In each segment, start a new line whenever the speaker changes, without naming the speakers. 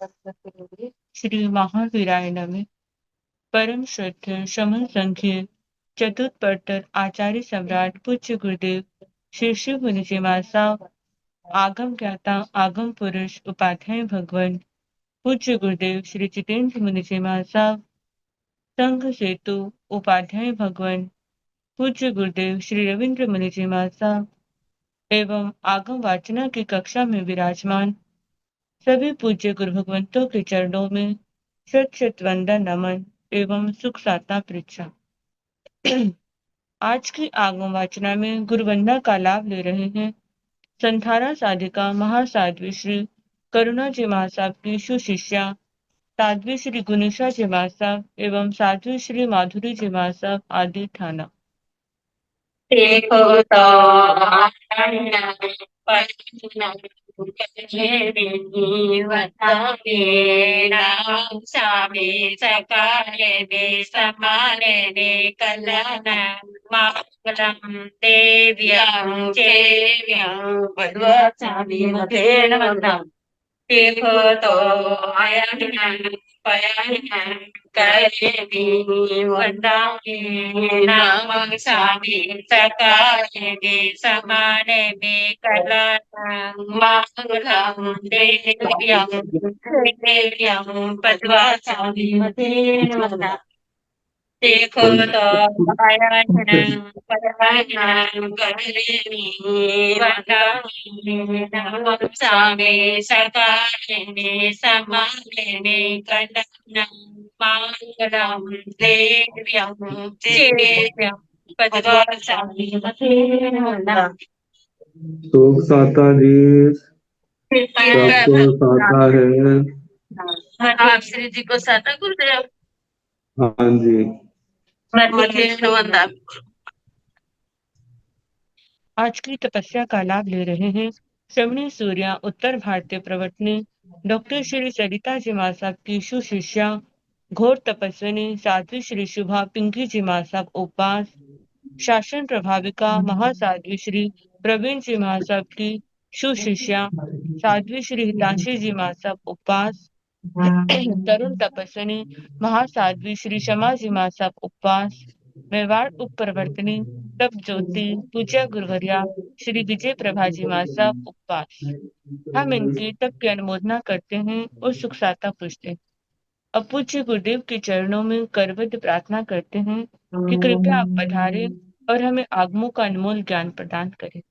श्री महावीराय नमः। परम श्रद्धेय शमन संघीय चतुष्पटर आचार्य सम्राट पूज्य गुरुदेव श्री शिव मुनि जी महाराज आगम ज्ञाता आगम पुरुष उपाध्याय भगवान पूज्य गुरुदेव श्री जितेंद्र मुनि जी महाराज संघ सेतु उपाध्याय भगवान पूज्य गुरुदेव श्री रविंद्र मुनि जी महाराज एवं आगम वाचना की कक्षा में विराजमान सभी पूज्य गुरु भगवंतों के चरणों में शत शत वंदन नमन एवं सुख साता पृच्छा। आज की आगम वाचना में गुरुवंदना का लाभ ले रहे हैं संधारा साधिका महासाध्वी श्री करुणा जी महासाब की सुशिष्या साध्वी श्री गुनिशा जी महासाब एवं साध्वी श्री माधुरी जी महासाब आदि थाना।
देखो तो स्वामी सकाले ने समाने ने कल्याण मंगलम देव्यं चेव्यं वद्वचामि मतेन मंगलम देखो तो आयन पयन करेमि वंदामि नमः स्वामी सकाले समाने में कल्याणं मंगलम देव्यं देव्यं पद्वाचामि मतेन मंगलम देखो तो आयन पयन करेमि वंदामि नमः स्वामी सकाले समाने कल्याणं मंगलम देव्यं देव्यं पद्वाचामि मतेन मंगलम
शोक साता जी सबको साता है।
आप श्री जी को साता गुरुदेव
हाँ जी।
आज की तपस्या का लाभ ले रहे हैं श्रवणी सूर्या उत्तर भारतीय प्रवर्तनी डॉक्टर श्री सरिता जी महासाब की सुशिष्या घोर तपस्विनी साध्वी श्री शुभा पिंकी जी महासाब उपास शासन प्रभाविका महासाध्वी श्री प्रवीण जी महासाब की सुशिष्या साध्वी श्री हितांशी जी महासाब उपास तरुण तपस्विनी महासाध्वी श्री शमा जी महासाब उपवास मेवाड़ उप प्रवर्तनी तप ज्योति पूज्य गुरुवर्या श्री विजय प्रभा जी महासाब उपवास। हम इनके तप की अनुमोदना करते हैं और सुख साता पूछते हैं। अब पूज्य गुरुदेव के चरणों में करबद्ध प्रार्थना करते हैं कि कृपया आप पधारें और हमें आगमों का अनमोल ज्ञान प्रदान करें।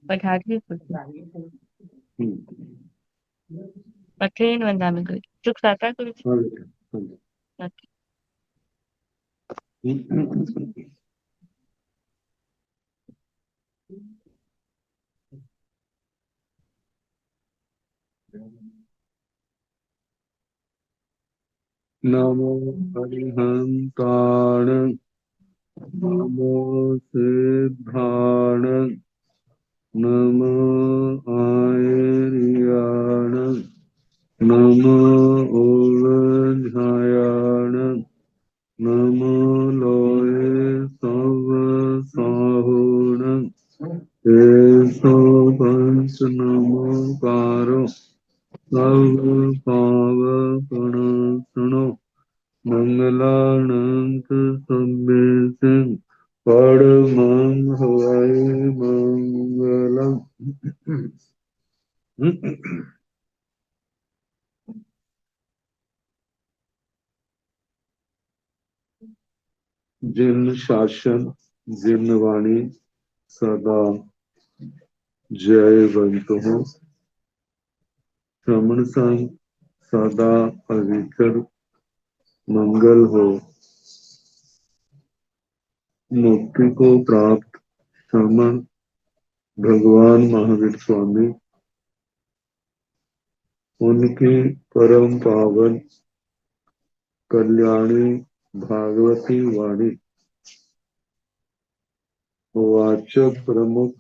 पधारिए गुरुदेव। पथेन वंदामि गुरु सुख साता गुरु।
नमो हरिहंताण नमो सिद्धाण नमो आयर्याण नमो ओलझायाण नमो लोये सव साहुण एसो पंच नमो कारो सर्व पावपणसणो मंगलानंत सम्मेतं परमं हवै मंगलम्। जिन शासन जिन वाणी सदा जयवंत हो श्रमण संग सदा अविचल मंगल हो मुक्ति को प्राप्त श्रमण भगवान महावीर स्वामी उनकी परम पावन कल्याणी भागवती वाणी वाचक प्रमुख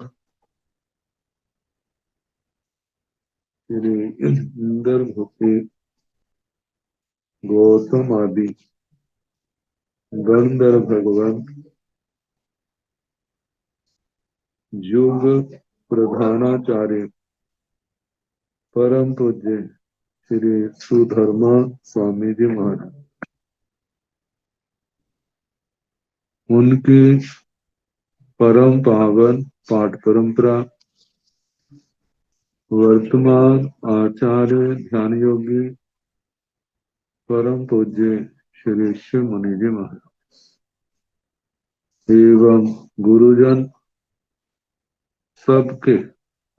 श्री इंद्र भूति गौतम आदि गंधर्व भगवान युग प्रधानाचार्य परम पूज्य श्री सुधर्मा स्वामी जी महाराज, उनकी परम पावन पाठ परंपरा वर्तमान आचार्य ध्यान योगी परम पूज्य श्री शिव मुनि जी महाराज एवं गुरुजन सबके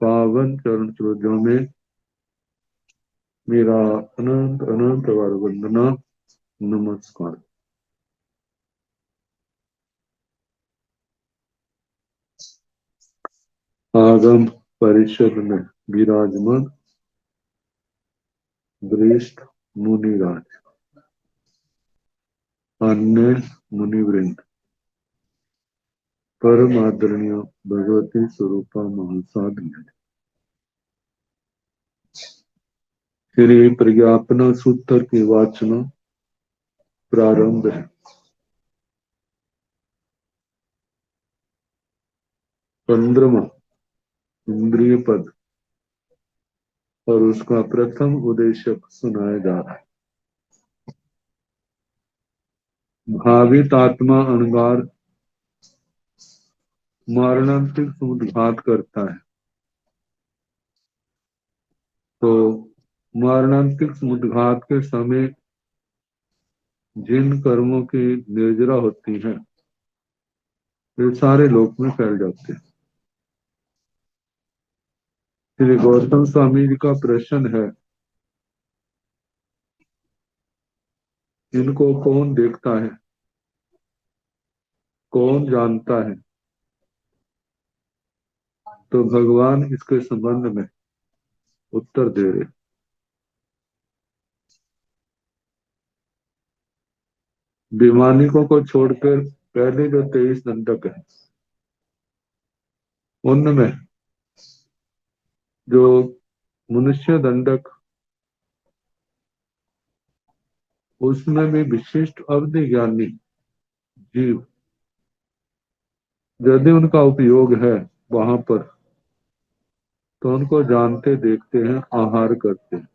पावन चरण सरोजों में मेरा अनंत अनंत बार वंदना नमस्कार। आगम परिषद में विराजमान वरिष्ठ मुनिराज, अन्य मुनिवृंद, परम आदरणीय भगवती स्वरूपा महासाधु, श्री प्रज्ञापना सूत्र की वाचना प्रारंभ है। 15वां इंद्रिय पद और उसका प्रथम उद्देश्य सुनाया जा रहा है। भावित आत्मा अणगार मरणांतिक समुद्घात करता है, तो मरणांतिक समुद्घात के समय जिन कर्मों की निर्जरा होती है वे सारे लोक में फैल जाते हैं। श्री गौतम स्वामी जी का प्रश्न है, इनको कौन देखता है, कौन जानता है? तो भगवान इसके संबंध में उत्तर दे रहे। वैमानिकों को छोड़कर पहले जो 23 दंडक है उनमें जो मनुष्य दंडक, उसमें भी विशिष्ट अवधि ज्ञानी जीव यदि उनका उपयोग है वहां पर, तो उनको जानते देखते हैं, आहार करते हैं।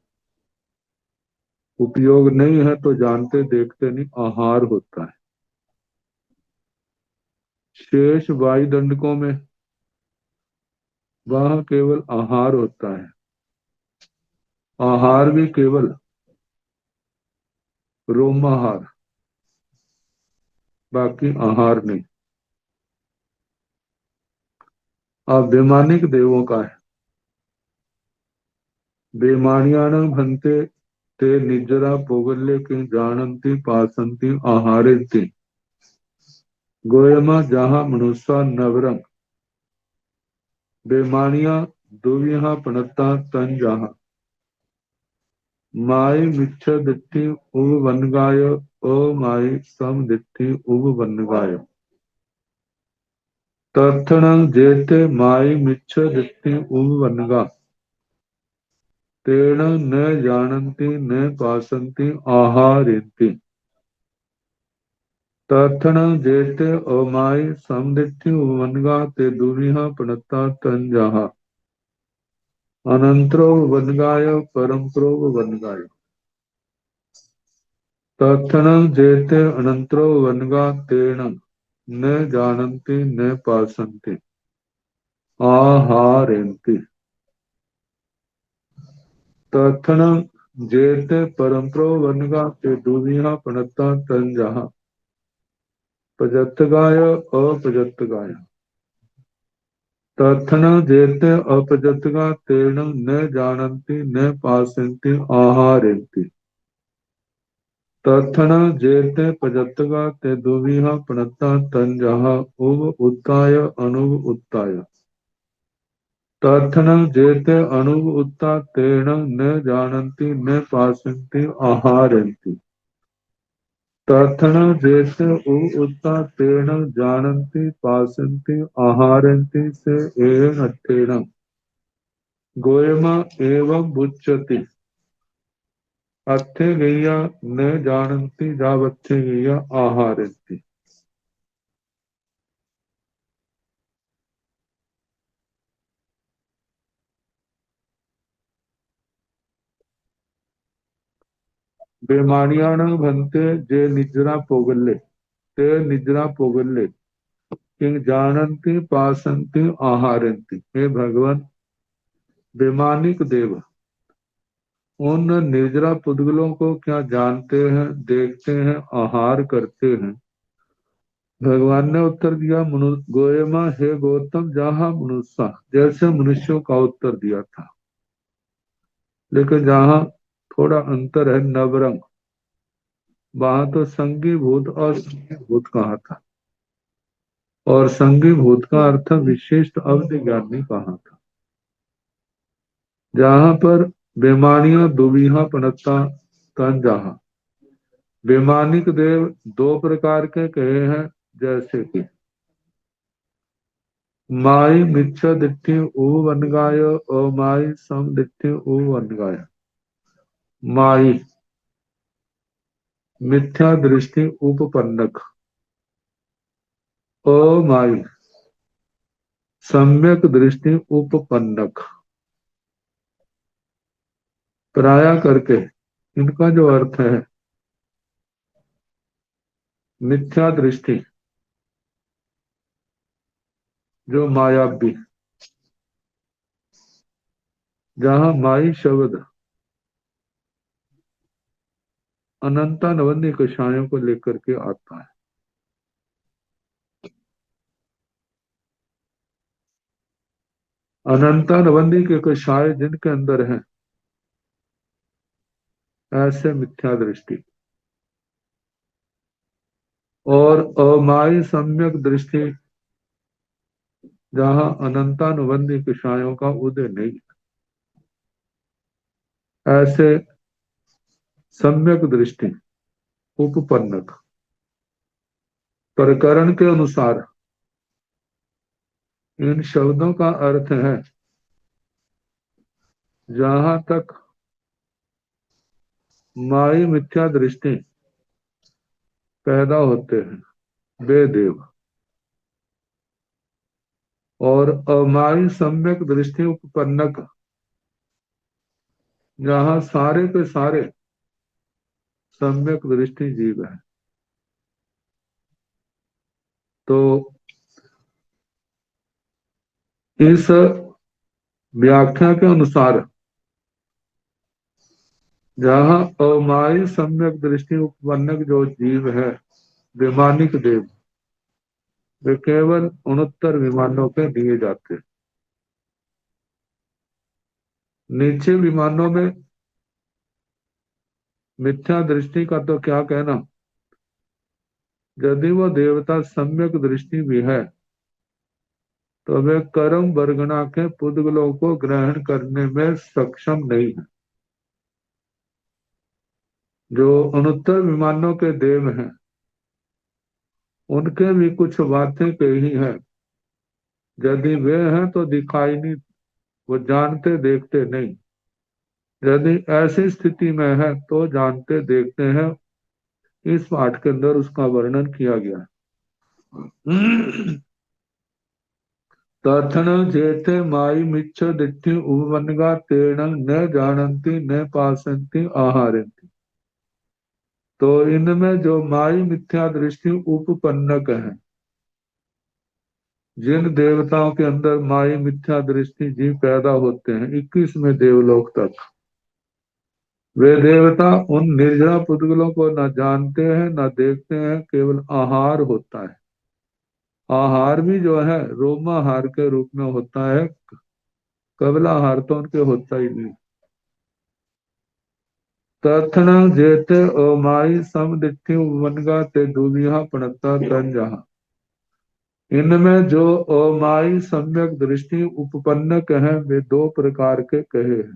उपयोग नहीं है तो जानते देखते नहीं, आहार होता है। शेष वायु दंडकों में वह केवल आहार होता है, आहार भी केवल रोमाहार, बाकी आहार नहीं। अब वैमानिक देवों का है, वैमानियान भन्ते ते निजरा पोगल्य की जानंती पासंती आहारेती गोयमा जहां मनुष्य नवरंग बेमानिया दुविहा पणता तन जहां माई मिच्छ दिट्ठी उब वनगाय ओ माई सम दिट्ठी उब वनगाय तर्थणं जेते माई मिच्छ दिट्ठी उब वनगा तेण न जानन्ति न पासन्ति आहारेति तर्थणं जेते अमाई समदिट्ठी उब वनगा ते दुविहा पणता तन जहां अनंतरो वनगाय परमप्रो वनगाय तत्थनं जेते अनंतरो वनगा तेन न जानन्ति न पासन्ति आहारेन्ति तत्थनं जेते परमप्रो वनगा ते दुविहा पणता तन जहां पजत्तगाय अपजत्तगाय तत्थनं जेते अपजत्तगा तेन न जानन्ति न पासन्ति आहारेन्ति तत्थना जेते पजत्तगा ते दुविहा पणता तन जहा उव उत्ताय अनुव उत्ताय तत्थना जेते अनुव उत्ता तेन न जानन्ति न पासन्ति आहारन्ति तत्थना जेते उव उत्ता तेन जानन्ति पासन्ति आहारन्ति से एन अट्ठेन गोयमा एवं बुच्यति अत्थे गैया न जानन्ति जावत्थे गैया आहारन्ति। बेमानियाण भंते जे निजरा पोगले ते निजरा पोगले किंग जानंती पासंती आहारंती। हे भगवान, बेमानिक देव उन निर्जरा पुद्गलों को क्या जानते हैं, देखते हैं, आहार करते हैं। भगवान ने उत्तर दिया, गोयमा हे गौतम, जहां मनुष्य जैसे मनुष्यों का उत्तर दिया था, लेकिन जहां थोड़ा अंतर है, नवरंग, वहां तो संगी भूत और संगी भूत कहा था, और संगी भूत का अर्थ विशिष्ट अवधि ज्ञानी कहा था। जहां पर बेमानिया दुविहा पनता तन जहां, बेमानिक देव दो प्रकार के कहे हैं, जैसे कि माई मिच्छा दिट्ठी ऊ वनगाय और माई सम दिट्ठी ऊ वनगाय। माई मिथ्या दृष्टि उपपन्नक, ओ माई सम्यक दृष्टि उपपन्नक। पराया करके इनका जो अर्थ है, मिथ्या दृष्टि जो मायावी, जहां माई शब्द अनंतानवन्य कषायों को लेकर के आता है। अनंतानवन्य के कषाय जिनके अंदर हैं, ऐसे मिथ्या दृष्टि। और अमाई सम्यक दृष्टि, जहां अनंतानुबंधी कषायों का उदय नहीं, ऐसे सम्यक दृष्टि उपपन्नक। प्रकरण के अनुसार इन शब्दों का अर्थ है, जहां तक माई मिथ्या दृष्टि पैदा होते हैं वे देव, और अमाई सम्यक दृष्टि उपपन्नक, जहां सारे के सारे सम्यक दृष्टि जीव है। तो इस व्याख्या के अनुसार जहां अमाई सम्यक दृष्टि उपपन्नक जो जीव है, विमानिक देव, वे केवल 69 विमानों के दिए जाते हैं। नीचे विमानों में मिथ्या दृष्टि का तो क्या कहना, यदि वो देवता सम्यक दृष्टि भी है तो वे कर्म वर्गना के पुद्गलों को ग्रहण करने में सक्षम नहीं है। जो 69 विमानों के देव हैं, उनके भी कुछ बातें कही हैं। यदि वे हैं तो दिखाई नहीं, वो जानते देखते नहीं। यदि ऐसी स्थिति में है तो जानते देखते हैं। इस पाठ के अंदर उसका वर्णन किया गया है। तथन जेते माई मिच्छ दिट्ठि उपवनगा तेण न जानंती न पासंती आहारंती। तो इनमें जो माई मिथ्या दृष्टि उपपन्नक है, जिन देवताओं के अंदर माई मिथ्या दृष्टि जीव पैदा होते हैं 21वें देवलोक तक, वे देवता उन निर्जरा पुद्गलों को न जानते हैं न देखते हैं, केवल आहार होता है। आहार भी जो है रोमाहार के रूप में होता है, कबलाहार तो उनके होता ही नहीं। तथन जेते ओमाई सम दिट्ठि वनगा ते दुविहा पणता तन जहा। इनमें जो ओमाई सम्यक दृष्टि उपपन्नक है, वे दो प्रकार के कहे हैं।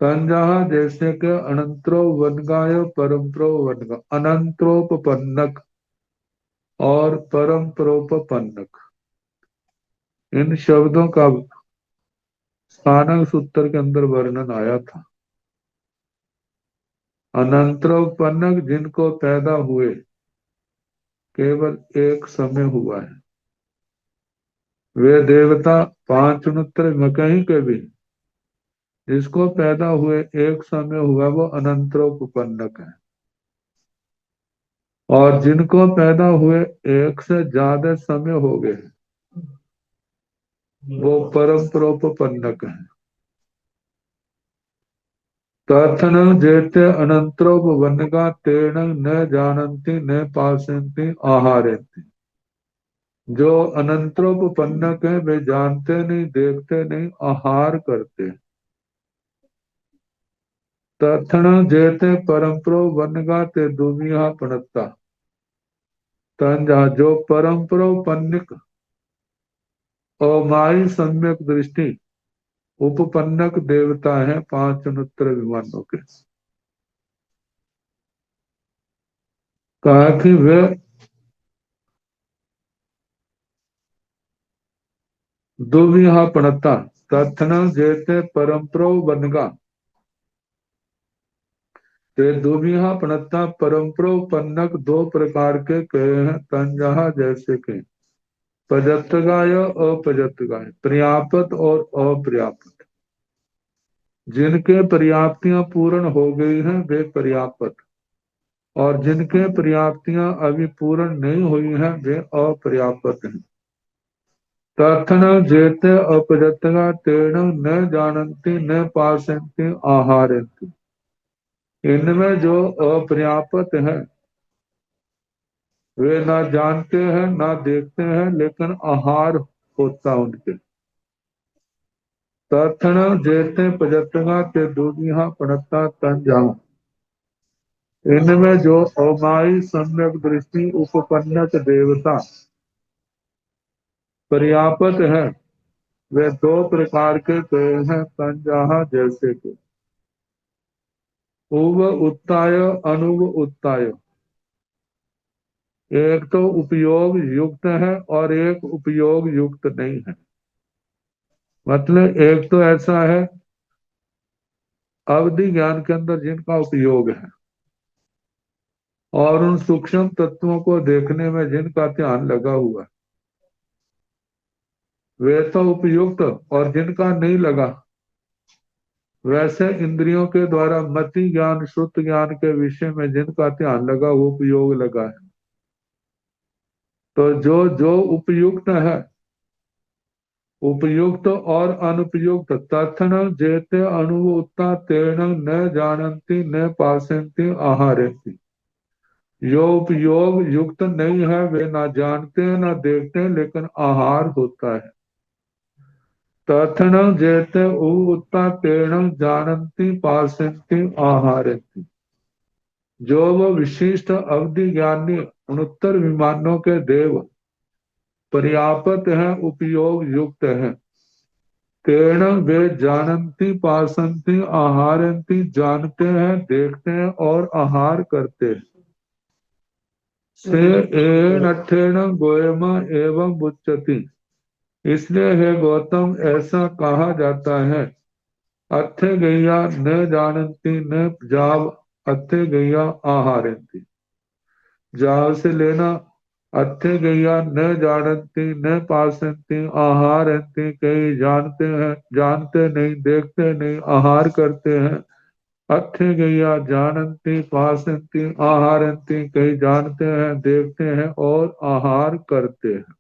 तन जहा जैसे के अनंतरो वनगाय परम्परो वनगा, अनंतरोपन्नक और परम्परोपन्नक। इन शब्दों का स्थानक सूत्र के अंदर वर्णन आया था। अनंतरोपन्नक जिनको पैदा हुए केवल एक समय हुआ है, वे देवता 569 में कहीं के भी जिसको पैदा हुए एक समय हुआ वो अनंतरोपपन्नक है, और जिनको पैदा हुए एक से ज्यादा समय हो गए वो परम्परोपपन्नक है। तथन जेते अनंतरोपपन्नका तेन न जानन्ति न पासयन्ति आहारन्ति। जो अनंतरोपपन्नक है वे जानते नहीं, देखते नहीं, आहार करते। तथन जेते परम्परोपन्नका ते दुमिहा पणत्ता। तंजा जो परम्परोपन्नक और माई सम्यक दृष्टि उपपन्नक देवता है पांच अनुत्तर विमानों के। कहा कि वे दुविहा पणता तथन जैसे परम्परो बनगा ते दुविहा पणता परम्परो पन्नक दो प्रकार के कहे हैं तंजहा जैसे के पजत्गाय अपजत्गाय, पर्याप्त और अपर्याप्त। जिनके पर्याप्तियां पूर्ण हो गई हैं वे पर्याप्त, और जिनके पर्याप्तियां अभी पूर्ण नहीं हुई हैं वे अपर्याप्त हैं। तथन जेते अपजत्गा तेन न जानन्ति न पासयन्ति आहारन्ति। इनमें जो अपर्याप्त है वे ना जानते हैं ना देखते हैं, लेकिन आहार होता उनके। तथन जेते पजत्गा ते दूधिया पणता तंजा। इनमें जो अमाई सम्यक दृष्टि उपपन्नक देवता पर्याप्त है वे दो प्रकार के कहे हैं तंजाहा जैसे के। उव उत्ताय अनुव उत्ताय। एक तो उपयोग युक्त है और एक उपयोग युक्त नहीं है। मतलब एक तो ऐसा है अवधि ज्ञान के अंदर जिनका उपयोग है और उन सूक्ष्म तत्वों को देखने में जिनका ध्यान लगा हुआ है वे तो उपयुक्त, और जिनका नहीं लगा वैसे इंद्रियों के द्वारा मति ज्ञान श्रुत ज्ञान के विषय में जिनका ध्यान लगा वो उपयोग लगा है। तो जो जो उपयुक्त है, उपयुक्त और अनुपयुक्त तथन जेते अनुत्ता तेन न जानन्ति न पासयन्ति आहारन्ति। जो उपयोग युक्त नहीं है वे ना जानते हैं ना देखते हैं, लेकिन आहार होता है। तथन जेते उत्ता तेन जानन्ति पासयन्ति आहारन्ति। जो वो विशिष्ट अवधि ज्ञानी उनोत्तर विमानों के देव पर्याप्त है, उपयोग युक्त है। तेण वे जानन्ति पासन्ति आहारन्ति, जानते हैं देखते हैं और आहार करते हैं। से एण गोयम एवं बुच्चति। इसलिए हे गौतम ऐसा कहा जाता है अथे गैया न जानन्ति न जाव अथे गैया आहारन्ति। जाव से लेना अथे गैया न जानन्ति न पासन्ति आहारन्ति। कई जानते हैं, जानते नहीं, देखते नहीं, आहार करते हैं। अथे गैया जानन्ति पासन्ति आहारन्ति। कई जानते हैं, देखते हैं और आहार करते हैं।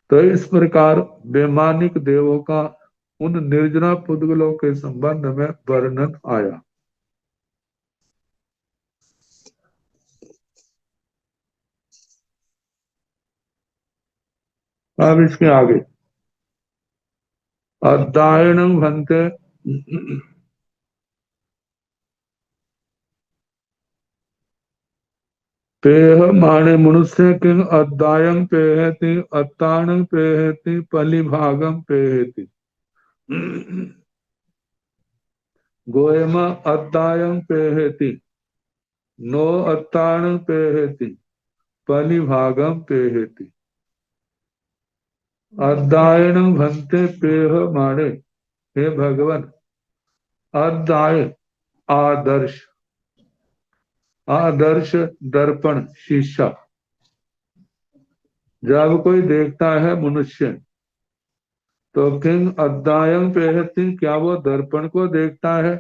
तो इस प्रकार वैमानिक देवों का उन निर्जना पुद्गलों के संबंध में वर्णन आया। अब इसके आगे अध्ययन भंते पेह माने मनुष्य किंग अध्यायं पेहति अत्तानं पेहति पलिभागं पेहति। गोयम अध्यायं पेहति नो अत्तानं पेहति पलिभागं पेहति। अध्ययन भंते पेह माने हे भगवान अध्याय आदर्श, आदर्श दर्पण शीशा। जब कोई देखता है मनुष्य तो किंग अद्दायं पेहति, क्या वो दर्पण को देखता है?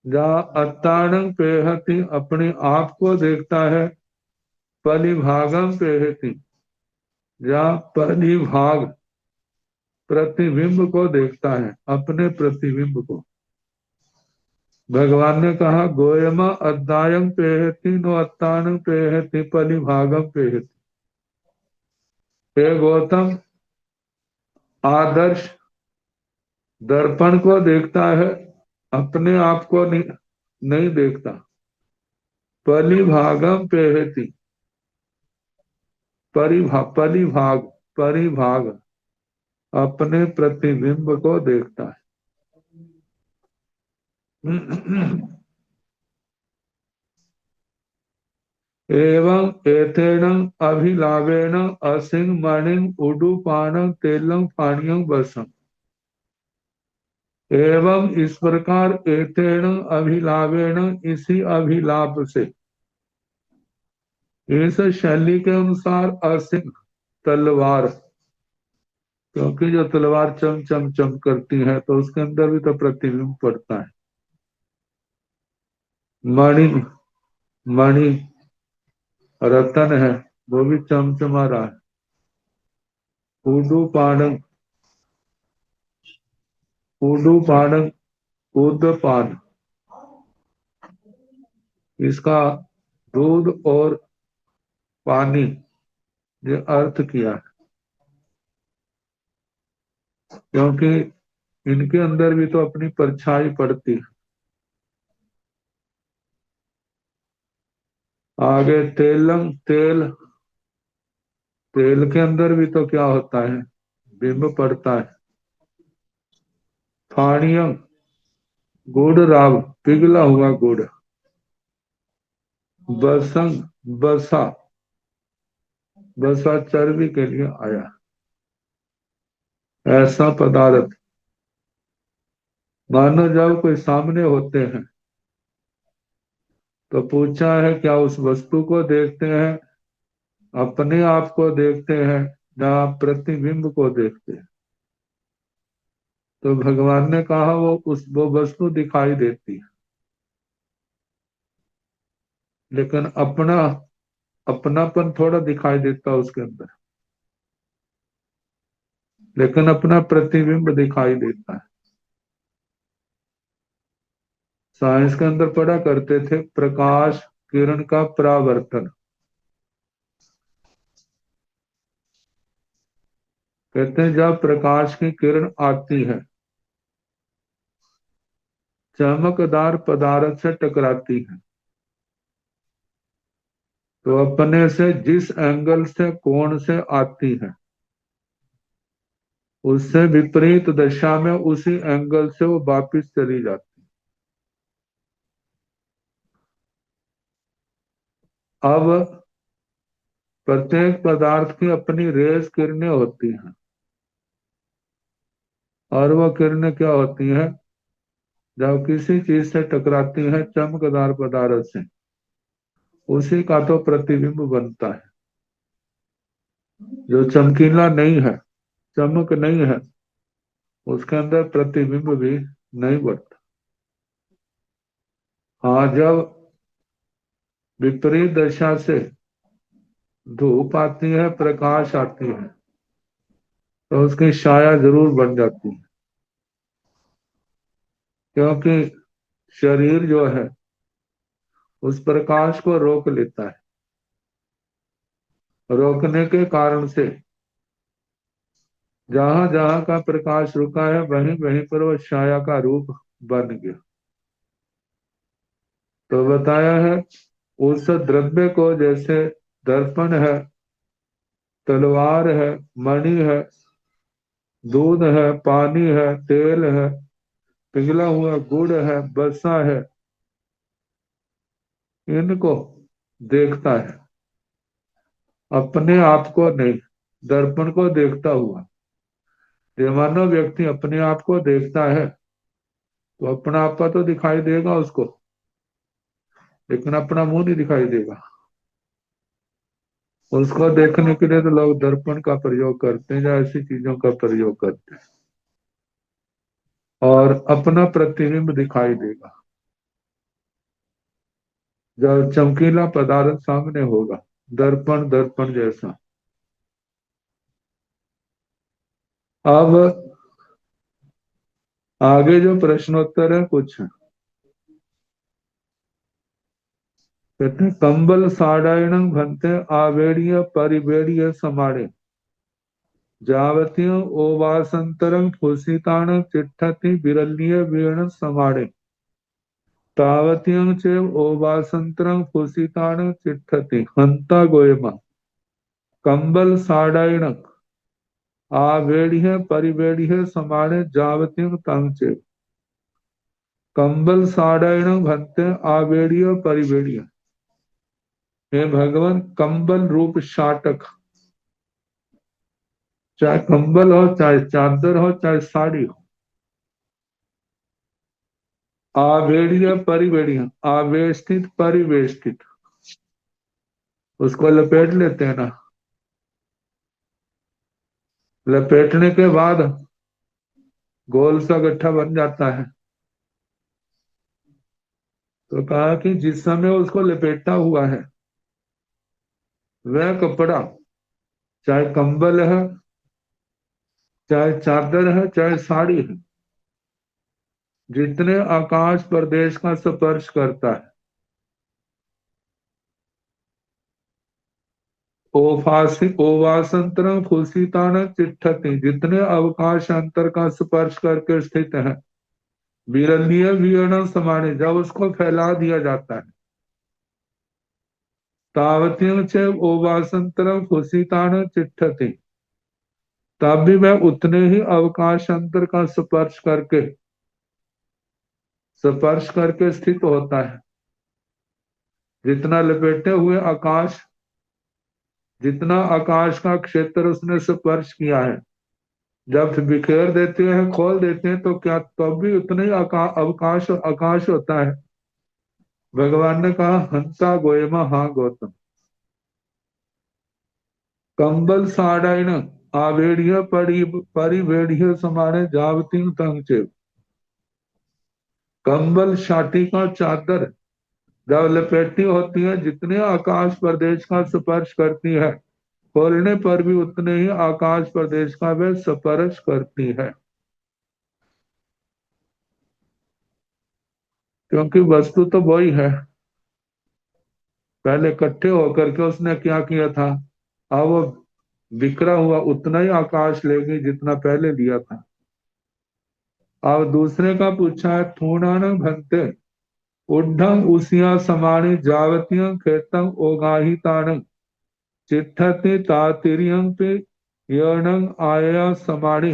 या अत्ताणं पेहति, अपने आप को देखता है? पलिभागम पेहति, या पलिभाग प्रतिबिंब को देखता है, अपने प्रतिबिंब को। भगवान ने कहा गोयमा अद्दायं पेहति नो अत्ताणं पेहति पलिभागम पेहति। हे गौतम, आदर्श दर्पण को देखता है, अपने आप को नहीं देखता। पलिभागम पेहति, परिभाग परिभाग अपने प्रतिबिंब को देखता है। एवं एतेन अभिलावेन असिंग मणिं उडुपानं तेलं पानीयं वसम्। एवं इस प्रकार एतेन अभिलावेन, इसी अभिलाप से, इस शैली के अनुसार असिंग तलवार, क्योंकि जो तलवार चम चम चम करती है तो उसके अंदर भी तो प्रतिबिंब पड़ता है। मणि, मणि रतन है, वो भी चमचमा रहा है। उडुपानं, उडुपानं उदपान, इसका दूध और पानी ये अर्थ किया है, क्योंकि इनके अंदर भी तो अपनी परछाई पड़ती है। आगे तेलंग, तेल, तेल के अंदर भी तो क्या होता है, बिंब पड़ता है। फाणियम, गुड़ राव, पिघला हुआ गुड़। बसंग, बसा, बसा चर्बी के लिए आया, ऐसा पदार्थ। मानो जब कोई सामने होते हैं तो पूछा है क्या उस वस्तु को देखते हैं, अपने आप को देखते हैं, या प्रतिबिंब को देखते हैं? तो भगवान ने कहा वो वस्तु दिखाई देती है, लेकिन अपनापन थोड़ा दिखाई देता उसके अंदर, लेकिन अपना प्रतिबिंब दिखाई देता है। साइंस के अंदर पढ़ा करते थे प्रकाश किरण का परावर्तन। कहते हैं जब प्रकाश की किरण आती है, चमकदार पदार्थ से टकराती है, तो अपने से जिस एंगल से, कोण से आती है, उससे विपरीत दशा में उसी एंगल से वो वापिस चली जाती है। अब प्रत्येक पदार्थ की अपनी रेस किरणें होती हैं, और वो किरणें क्या होती हैं, जब किसी चीज से टकराती है चमकदार पदार्थ से, उसी का तो प्रतिबिंब बनता है। जो चमकीला नहीं है, चमक नहीं है, उसके अंदर प्रतिबिंब भी नहीं बनता। हाँ, जब विपरीत दशा से धूप आती है, प्रकाश आती है, तो उसकी छाया जरूर बन जाती है, क्योंकि शरीर जो है उस प्रकाश को रोक लेता है। रोकने के कारण से जहां जहां का प्रकाश रुका है, वहीं वहीं पर वह छाया का रूप बन गया। तो बताया है उस द्रव्य को, जैसे दर्पण है, तलवार है, मणि है, दूध है, पानी है, तेल है, पिघला हुआ गुड़ है, बसा है, इनको देखता है, अपने आप को नहीं। दर्पण को देखता हुआ मानव व्यक्ति अपने आप को देखता है, तो अपना आपा तो दिखाई देगा उसको, लेकिन अपना मुंह नहीं दिखाई देगा। उसको देखने के लिए तो लोग दर्पण का प्रयोग करते हैं या ऐसी चीजों का प्रयोग करते हैं, और अपना प्रतिबिंब दिखाई देगा जब चमकीला पदार्थ सामने होगा, दर्पण दर्पण जैसा। अब आगे जो प्रश्नोत्तर है कुछ कहते हैं, कंबल साडायण भंते आवेड़ीय परिवेड़ीय समाड़े जावतीय ओवासंतरं फुसितान चिट्ठति विरल्य वीण समाड़े तावतीयं च ओवासंतरं फुसितान चिट्ठति हंता गोयमा कंबल साडायण आवेड़ीय परिवेड़ीय समाड़े जावतीय तंग कंबल साडायण भंते आवेड़ीय परिवेड़ीय। हे भगवान, कंबल रूप शाटक, चाहे कंबल हो, चाहे चादर हो, चाहे साड़ी हो, आवेड़ीय परिवेड़ीय, आवेष्टित परिवेष्टित, उसको लपेट लेते हैं ना, लपेटने के बाद गोल सा गट्ठा बन जाता है। तो कहा कि जिस समय उसको लपेटा हुआ है वह कपड़ा, चाहे कंबल है, चाहे चादर है, चाहे साड़ी है, जितने आकाश प्रदेश का स्पर्श करता है, ओवासंतर फुसितान चिट्ठति, जितने अवकाश अंतर का स्पर्श करके स्थित है, विरलीय विरण समाने, जब उसको फैला दिया जाता है, तावतीय से ओवासंतर फुसितान चिट्ठति, तब भी वह उतने ही अवकाश अंतर का स्पर्श करके स्थित होता है। जितना लपेटे हुए आकाश, जितना आकाश का क्षेत्र उसने स्पर्श किया है, जब बिखेर देते हैं, खोल देते हैं, तो क्या तब भी उतना ही अवकाश होता है। भगवान ने कहा, हंसा गोयमा, हाँ गौतम, कंबल साडायन आवेड़िय परिवेड़िय समाने जावती तंग, कंबल शाटी का चादर जब लपेटी होती है, जितने आकाश प्रदेश का स्पर्श करती है, खोलने पर भी उतने ही आकाश प्रदेश का वह स्पर्श करती है, क्योंकि वस्तु तो वही है। पहले इकट्ठे होकर के उसने क्या किया था, अब वो बिखरा हुआ उतना ही आकाश लेगी जितना पहले दिया था। अब दूसरे का पूछा है, थूणान भंते उड्ढं उसिया समाणि जावतीयं खेतं ओगाहितानं चिट्ठति तातिरियं पे यणं आया समाणि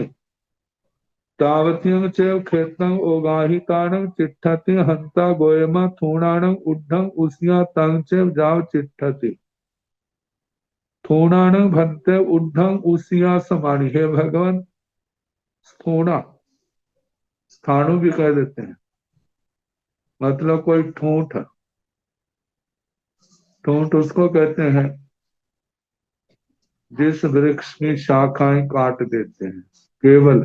तावतीयं च खेतं ओगाहितानं चिट्ठति हंता गोयमा थूणानं उड्ढं उसिया तं च जाव चिट्ठति। थूणानं भंते उड्ढं उसिया समाणि, हे भगवान, थूणा स्थाणु भी कह देते हैं, मतलब कोई ठूंठ, ठूंठ उसको कहते हैं जिस वृक्ष की शाखाएं काट देते हैं, केवल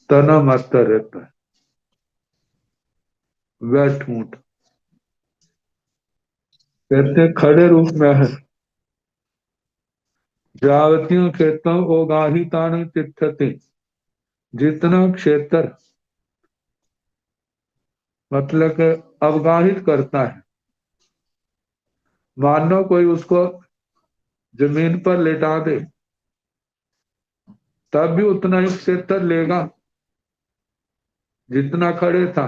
तना मात्र रहता है, वह ठूंठ। कहते हैं खड़े रूप में है, जावतियों खेतों ओगाहितान तिष्ठति, जितना क्षेत्र मतलब कि अवगाहित करता है, मानो कोई उसको जमीन पर लेटा दे तब भी उतना ही क्षेत्र लेगा जितना खड़े था।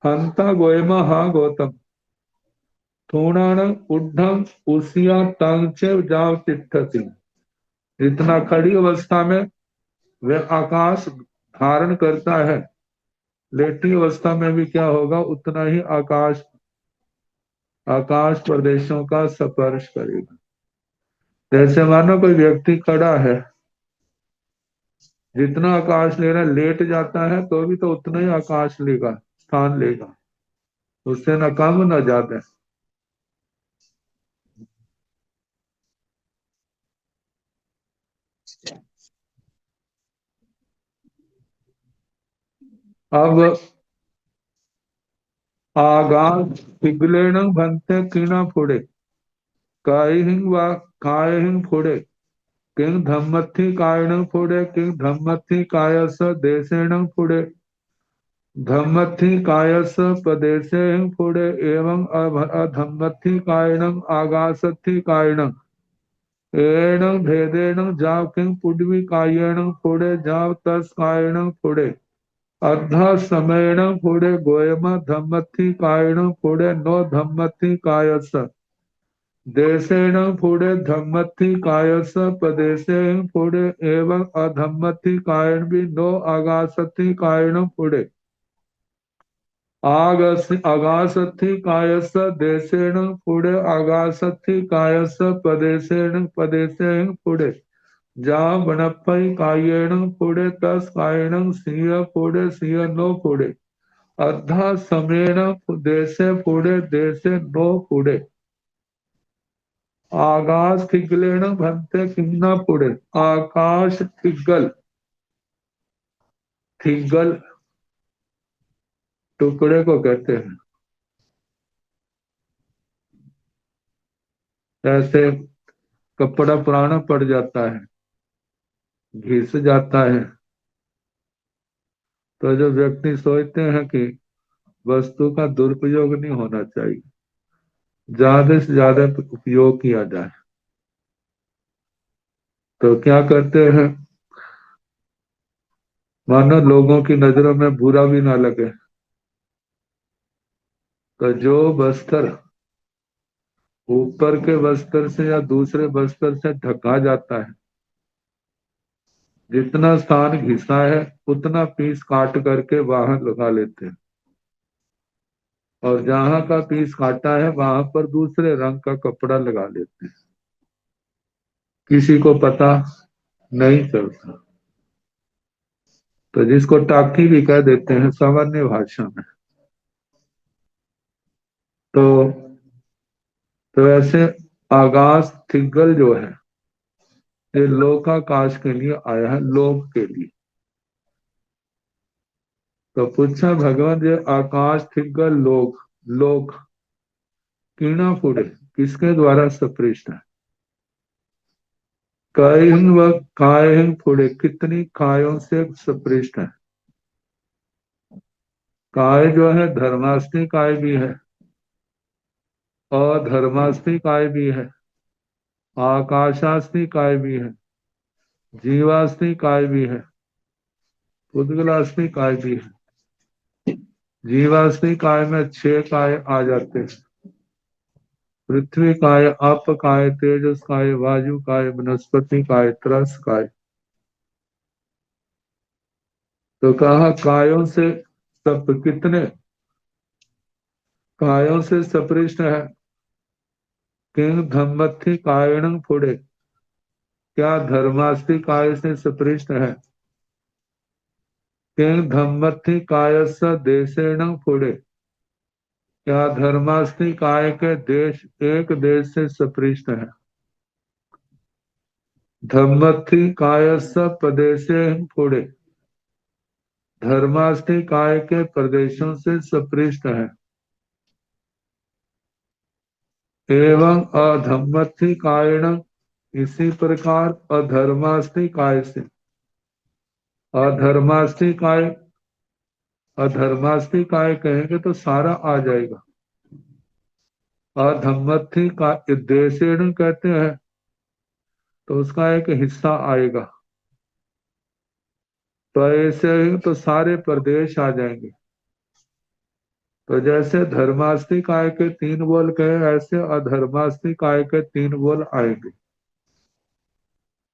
हंता गोयमा, हा गौतम, थूणान उड्ढम उसिया तांचे जाव तिष्ठति, जितना खड़ी अवस्था में वह आकाश धारण करता है, लेटी अवस्था में भी क्या होगा, उतना ही आकाश प्रदेशों का स्पर्श करेगा। जैसे मानो कोई व्यक्ति खड़ा है, जितना आकाश ले रहा है, लेट जाता है तो भी तो उतना ही आकाश लेगा, स्थान लेगा, उससे न कम न ज्यादा। अब आगाम पिघलेण भंते कीणा फोड़े कायहिं वा कायहिं फोड़े किंग धम्मथि कायण फोड़े किंग धम्मथि कायस देशेण फोड़े धम्मथि कायस प्रदेशे फोड़े एवं अधम्मथि कायणं आगासथि कायणं एण भेदेण जाव किंग पुडवी कायण फोड़े जाव तस कायण फोड़े अर्धा समेण फोड़े गोयम धम्मथि कायण फोड़े नो धम्मथि कायस देशेण फोड़े धम्मथि कायस प्रदेशे फोड़े एवं अधम्मथि कायण भी नो आगासथि कायण फोड़े आगासथि कायस देशेण फोड़े आगासथि कायस प्रदेशेण प्रदेशेण फोड़े जा बनपई कायेण फोड़े तस कायण सिंह फोड़े सिंह नो फोड़े अर्धा समेण देशे फोड़े देशे नो फोड़े आकाश थिगलेण भंते किन्ना फोड़े आकाश थिगल थिगल टुकड़े को कहते हैं। ऐसे कपड़ा पुराना पड़ जाता है, घिस जाता है, तो जो व्यक्ति सोचते हैं कि वस्तु का दुरुपयोग नहीं होना चाहिए, ज्यादा से ज्यादा उपयोग किया जाए, तो क्या करते हैं, मानो लोगों की नजरों में बुरा भी ना लगे, तो जो वस्त्र ऊपर के वस्त्र से या दूसरे वस्त्र से ढका जाता है, जितना स्थान घिसा है उतना पीस काट करके बाहर लगा लेते हैं, और जहां का पीस काटा है वहां पर दूसरे रंग का कपड़ा लगा लेते हैं, किसी को पता नहीं चलता। तो जिसको टाकी भी कह देते हैं सामान्य भाषा में। तो ऐसे आगाज थिगल जो है ये लोकाकाश के लिए आया है, लोक के लिए। तो पूछा भगवान ये आकाश थिगल लोक, लोक कीणा फूड़े किसके द्वारा सपृष्ट है, कायं व कायं फूड़े कितनी कायों से सपृष्ट है। काय जो है धर्मास्थी काय भी है, अधर्मास्थी काय भी है, आकाशास्थी काय भी है, जीवास्थी काय भी है, उद्गलास्थी काय भी है। जीवास्थी काय में 6 काय आ जाते हैं, पृथ्वी काय, अप काय, तेजस काय, वायु काय, वनस्पति काय, त्रस काय। तो कहा कायों से सप कितने कायों से सपृष्ट है, किंग धम्मथि कायण फुड़े क्या धर्मास्थि काय से सपृष्ट है, किंग धम्मथि कायस देशेण फुड़े क्या धर्मास्थि काय के देश एक देश से सपृष्ट है। धम्मथि कायस प्रदेशे फुड़े धर्मास्थि काय के प्रदेशों से सपृष्ट है। एवं अधम्मथि कायण इसी प्रकार अधर्मास्थि काय से अधर्मास्थि काय, अधर्मास्थि काय कहेंगे तो सारा आ जाएगा। अधम्मथि का देशेण कहते हैं तो उसका एक हिस्सा आएगा, तो ऐसे ही तो सारे प्रदेश आ जाएंगे। तो जैसे धर्मास्थि काय के 3 बोल कहे ऐसे अधर्मास्थि काय के 3 बोल आएंगे।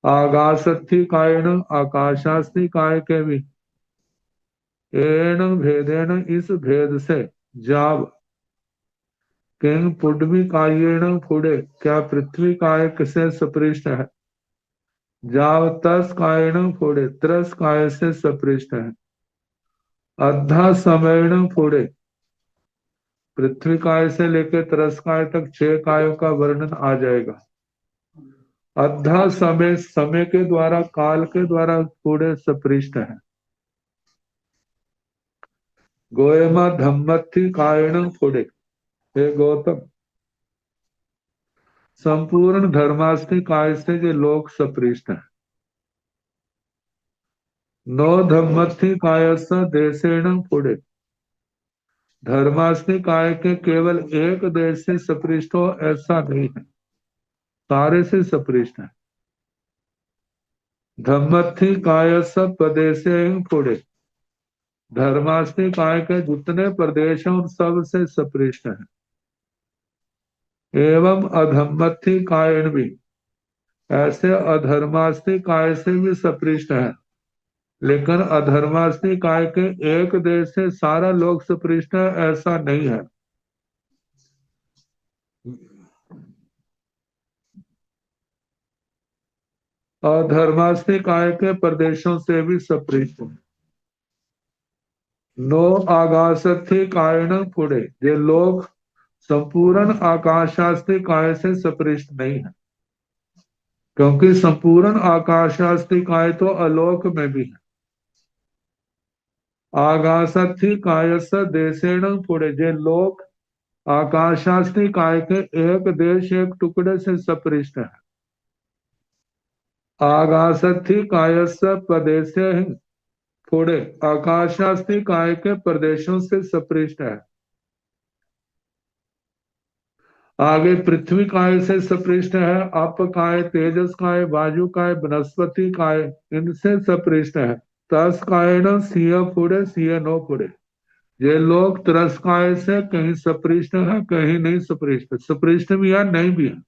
आगासथि कायण आकाशास्थि काय के भी एण भेदेन इस भेद से जाव किंग पुडवी कायेण फुड़े क्या पृथ्वी काय से सपृष्ट है, जाव तस कायण फुड़े त्रस काय से सपृष्ट है। अद्धा समेण फुड़े पृथ्वी काय से लेकर त्रस काय तक 6 कायों का वर्णन आ जाएगा। अद्धा समय समय के द्वारा काल के द्वारा फुड़े सपृष्ट है। गोयमा धम्मथि कायण पुड़े। हे गौतम, संपूर्ण धर्मास्ति काय से जो लोग सपृष्ट हैं। नो धम्मथि कायस देशेण पुड़े। धर्मास्ति काय के केवल एक देश से सपृष्ट हो ऐसा नहीं है, सारे से सपृष्ट है। धम्मथि कायस प्रदेशे पुड़े। धर्मास्ति काय के जितने प्रदेश हैं उन सब से सपृष्ट है। एवं अधम्मथि कायण भी, ऐसे अधर्मास्ति काय से भी सपृष्ट है, लेकिन अधर्मास्ति काय के एक देश से सारा लोग सपृष्ट है ऐसा नहीं है। अधर्मास्ति काय के प्रदेशों से भी सपृष्ट है। नो आकाशस्थि कायण पुड़े। ये लोग संपूर्ण आकाशास्ति काय से सपृष्ट नहीं है, क्योंकि संपूर्ण आकाशास्ति काय तो आलोक में भी है। आकाशस्थि कायस देशेण पुड़े। ये लोग आकाशास्ति काय के एक देश एक टुकड़े से सपृष्ट है। आकाशस्थि कायस प्रदेशे पुड़े। आकाशास्ति काय के प्रदेशों से सपृष्ट है। आगे पृथ्वी काय से सपृष्ट है, अप काय, तेजस काय, वायु काय, वनस्पति काय, इनसे सपृष्ट है। तस काय न सिंह पुड़े, सिंह नो पुड़े। ये लोग तरस काय से कहीं सपृष्ट है, कहीं नहीं सपृष्ट। सपृष्ट भी है, नहीं भी है।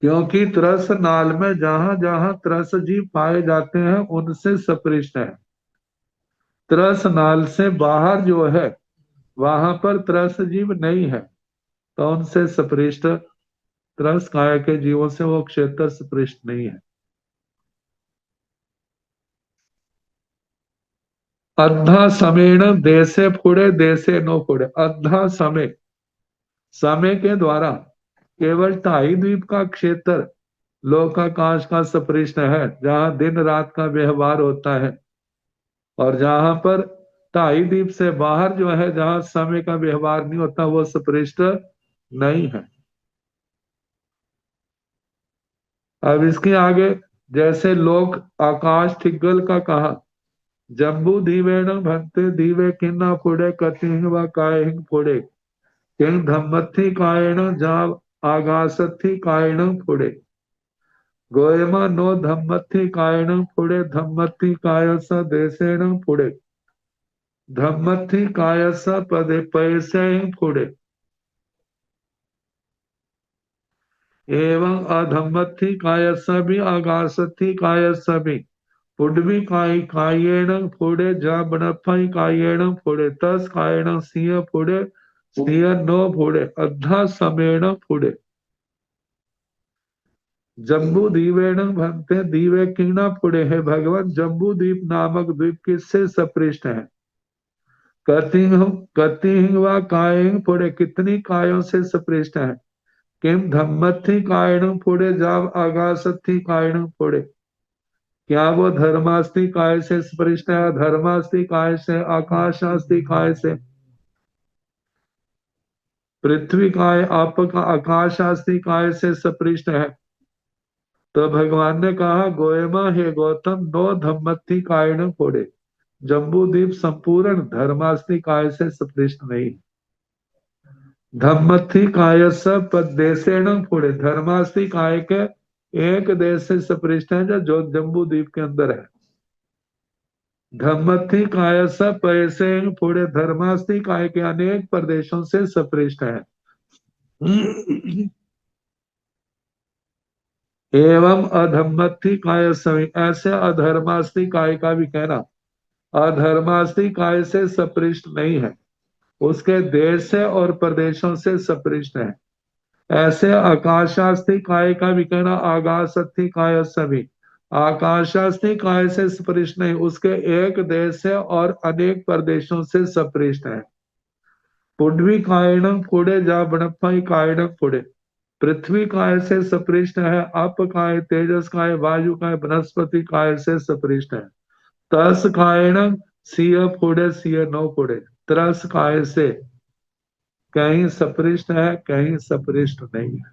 क्योंकि तरस नाल में जहां जहां तरस जीव पाए जाते हैं उनसे सपृष्ट है। तरस नाल से बाहर जो है वहां पर तरस जीव नहीं है, तो उनसे सपृष्ट तरस काय के जीवों से वो क्षेत्र सपृष्ट नहीं है। अद्धा समेण देशे फुड़े, देशे नो फुड़े। अद्धा समय, समय के द्वारा केवल 2.5 द्वीप का क्षेत्र लोकाकाश का सपृष्ट है, जहां दिन रात का व्यवहार होता है, और जहां पर 2.5 द्वीप से बाहर जो है, जहां समय का व्यवहार नहीं होता, वो सपृष्ट नहीं है। अब इसके आगे जैसे लोग आकाश ठिगल का कहा, जम्बू दीवेण भक्ति दीवे किन्ना पुड़े कतिंग व कायिंग पुड़े। किंग धम्मथि कायण जाव आगासथि कायण पुड़े। गोयमा नो धम्मथि कायण पुड़े। धम्मथि कायस देशेण पुड़े। धम्मथि कायस पदे पैसे पुड़े। एवं अधम्मथि कायस भी आगासथि कायस भी पुडवी काय कायेण पुड़े। जा बनफाई कायेण पुड़े। तस कायण सिंह पुड़े, सिंह नो पुड़े। अद्धा समेण पुड़े। जम्बू द्वीपेण भक्ते दीवे किन्ना पुड़े। है भगवान, जम्बू द्वीप नामक द्वीप किससे सपृष्ट है? कतिंग व कायिंग पुड़े। कितनी कायों से सपृष्ट है? किम धम्मथि कायण पुड़े जाव आगासथि कायण पुड़े। क्या वो धर्मास्ति काय से सपृष्ट है? धर्मास्ति काय से, आकाशास्ति काय से, पृथ्वी काय, आपका आकाशास्ति काय से सपृष्ट है। तो भगवान ने कहा, गोयमा हे गौतम, नो धम्मथि कायण पुड़े। जम्बू द्वीप संपूर्ण धर्मास्ति काय से सपृष्ट नहीं। धम्मथि कायस देशेण पुड़े। धर्मास्ति काय के एक देश से सपृष्ट है, जो जम्बू द्वीप के अंदर है। धम्मथि कायस पैसे पुड़े। धर्मास्ति काय के अनेक प्रदेशों से सपृष्ट है। एवं अधम्मथि काय सभी, ऐसे अधर्मास्ति काय का भी कहना, अधर्मास्ति काय से सपृष्ट नहीं है, उसके देश से और प्रदेशों से सपृष्ट है। ऐसे आकाशास्ति काय का भी कहना, आकाशस्थि काय सभी, आकाशास्ति काय से सपृष्ट नहीं, उसके एक देश से और अनेक प्रदेशों से सपृष्ट है। पुडवी कायण पुड़े जा बनफाई कायण पुड़े। पृथ्वी काय से सपृष्ट है, अप काय, तेजस काय, वायु काय, वनस्पति काय से सपृष्ट है। तस कायण सिय फोड़े सिय नौ फोड़े, त्रस काय से कहीं सपृष्ट है कहीं सपृष्ट नहीं है,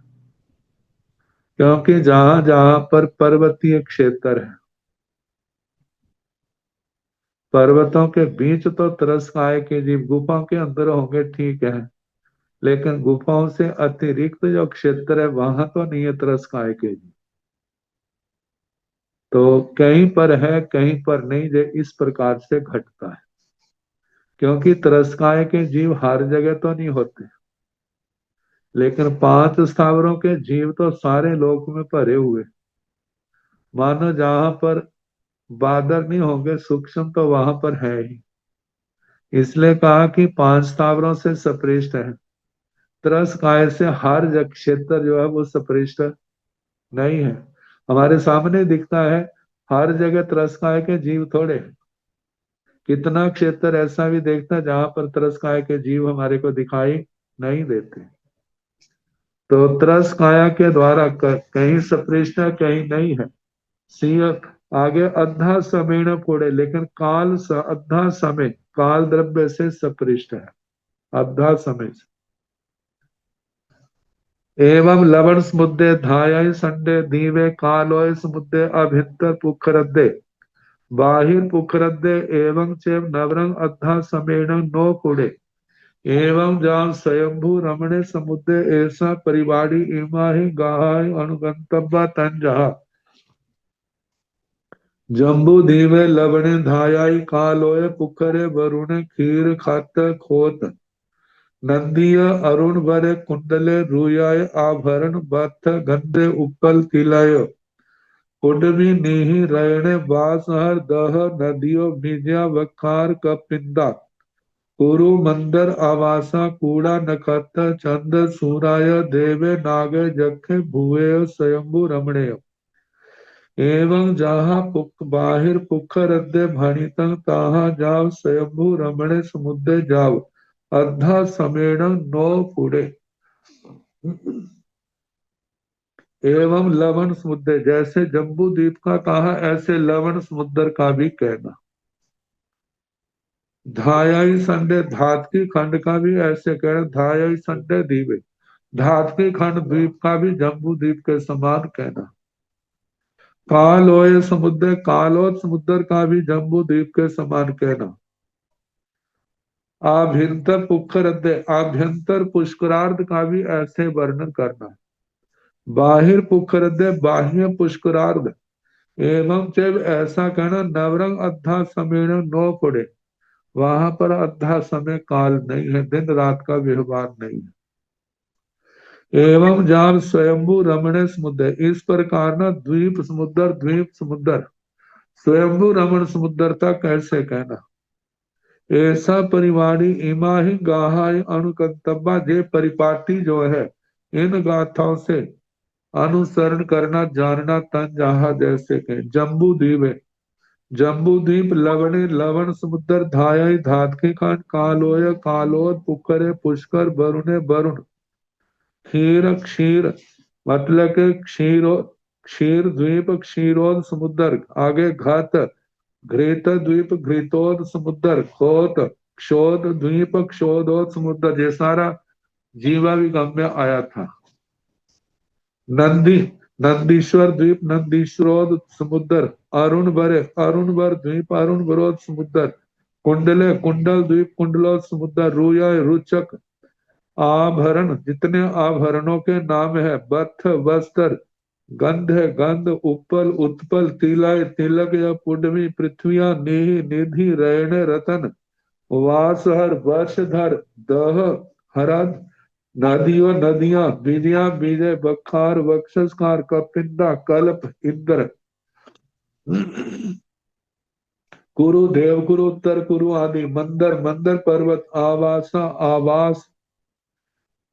क्योंकि जहां जहां पर पर्वतीय क्षेत्र है, पर्वतों के बीच तो त्रस काय के जीव गुफा के अंदर होंगे, ठीक है, लेकिन गुफाओं से अतिरिक्त जो क्षेत्र है वहां तो नहीं है त्रस काय के जीव। तो कहीं पर है कहीं पर नहीं, जो इस प्रकार से घटता है, क्योंकि त्रस्काय के जीव हर जगह तो नहीं होते, लेकिन पांच स्थावरों के जीव तो सारे लोक में भरे हुए। मानो जहां पर बादल नहीं होंगे सूक्ष्म तो वहां पर है ही, इसलिए कहा कि पांच स्थावरों से सपृष्ट है। त्रस्काय से हर क्षेत्र जो है वो सपृष्ट नहीं है। हमारे सामने दिखता है, हर जगह त्रस्काय के जीव थोड़े हैं। कितना क्षेत्र ऐसा भी देखता है जहां पर त्रस्काय के जीव हमारे को दिखाई नहीं देते। तो त्रस काया के द्वारा कहीं सपृष्ट है कहीं नहीं है। सिंह आगे अद्धा समेण फोड़े, लेकिन काल अद्धा समय काल द्रव्य से सपृष्ट है, अद्धा समय से। एवं लवण समुद्रे धाय संडे दीवे कालोय समुद्रे अभिंतर पुखरद्दे बाहिर पुखरद्दे एवं चेव नवरंग अद्धा समेण नो फोड़े एवं जाम स्वयंभू रमणे समुद्र ऐसा परिवाड़ी इमा ही गाहाय अनुगंतव्य तंजहा जम्बू धीवे लवणे धायाई कालोय पुखरे वरुण खीर खात खोत नंदीय अरुण वरे कुंडले रुयाय आभरण बथ गंधे उपल तिलय कुडमी नीहि रयणे वास हर दह नदियों बीजा वखार कपिंदा कुरु मंदर आवासा कूड़ा नखत चंद सूराय देवे नागे जखे भुवे स्वयंभु रमणेय एवं जहाँ पुख बाहिर पुखर अद्दे भणितं ताहा जाव स्वयंभु रमणे समुद्र जाव अद्धा समेण नो पुड़े। एवं लवण समुद्र, जैसे जम्बू द्वीप का कहा ऐसे लवण समुद्र का भी कहना। धायाई संडे धात की खंड का भी ऐसे कह, धायाई संडे दीवे धात की खंड द्वीप का भी जम्बू द्वीप के समान कहना। कालोय समुद्र कालोत समुद्र का भी जम्बू द्वीप के समान कहना। आभ्यंतर पुखर आभ्यंतर पुष्करार्ध का भी ऐसे वर्णन करना। बाहिर पुखर बाह्य पुष्करार्ध एवं जब ऐसा कहना नवरंग अद्धा समेण नो पड़े, वहां पर अद्धा समय काल नहीं है, दिन रात का व्यवहार नहीं है। एवं जब स्वयंभू रमणे समुद्र, इस प्रकार ना द्वीप समुद्र स्वयंभू रमण समुद्र तक कैसे कहना। ऐसा परिवारी इमा ही गाहाय अनुकंतब्बा, जे परिपाटी जो है इन गाथाओं से अनुसरण करना जानना तन जहा जैसे कहे। जम्बू द्वीप है, जम्बू द्वीप लवणे लवण समुद्र धाय धात के कान कालोय कालोद पुखरे पुष्कर वरुणे वरुण क्षीर क्षीर मतलब के क्षीरो क्षीर द्वीप क्षीरोद समुद्र आगे घात घृत द्वीप घृतोद समुद्र खोत क्षोद द्वीप क्षोदोद समुद्र, ये सारा जीवा विगम में आया था। नंदी नंदीश्वर द्वीप नंदीश्वरोद समुद्र अरुण वर द्वीप अरुण वरोध समुद्र कुंडले कुंडल द्वीप कुंडलोद समुद्र रुया रुचक आभरण, जितने आभरणों के नाम है बथ वस्त्र गंध है गंध उपल उत्पल तिलय तिलक या पुडवी पृथ्विया निहि निधि रैण रतन वासहर वर्षधर दह हरद नदियों नदियां बीजिया बीजे बखार वक्षस्कार कपिंदा कल्प इंद्र कुरु देवगुरु उत्तर कुरु आदि मंदर मंदर पर्वत आवासा आवास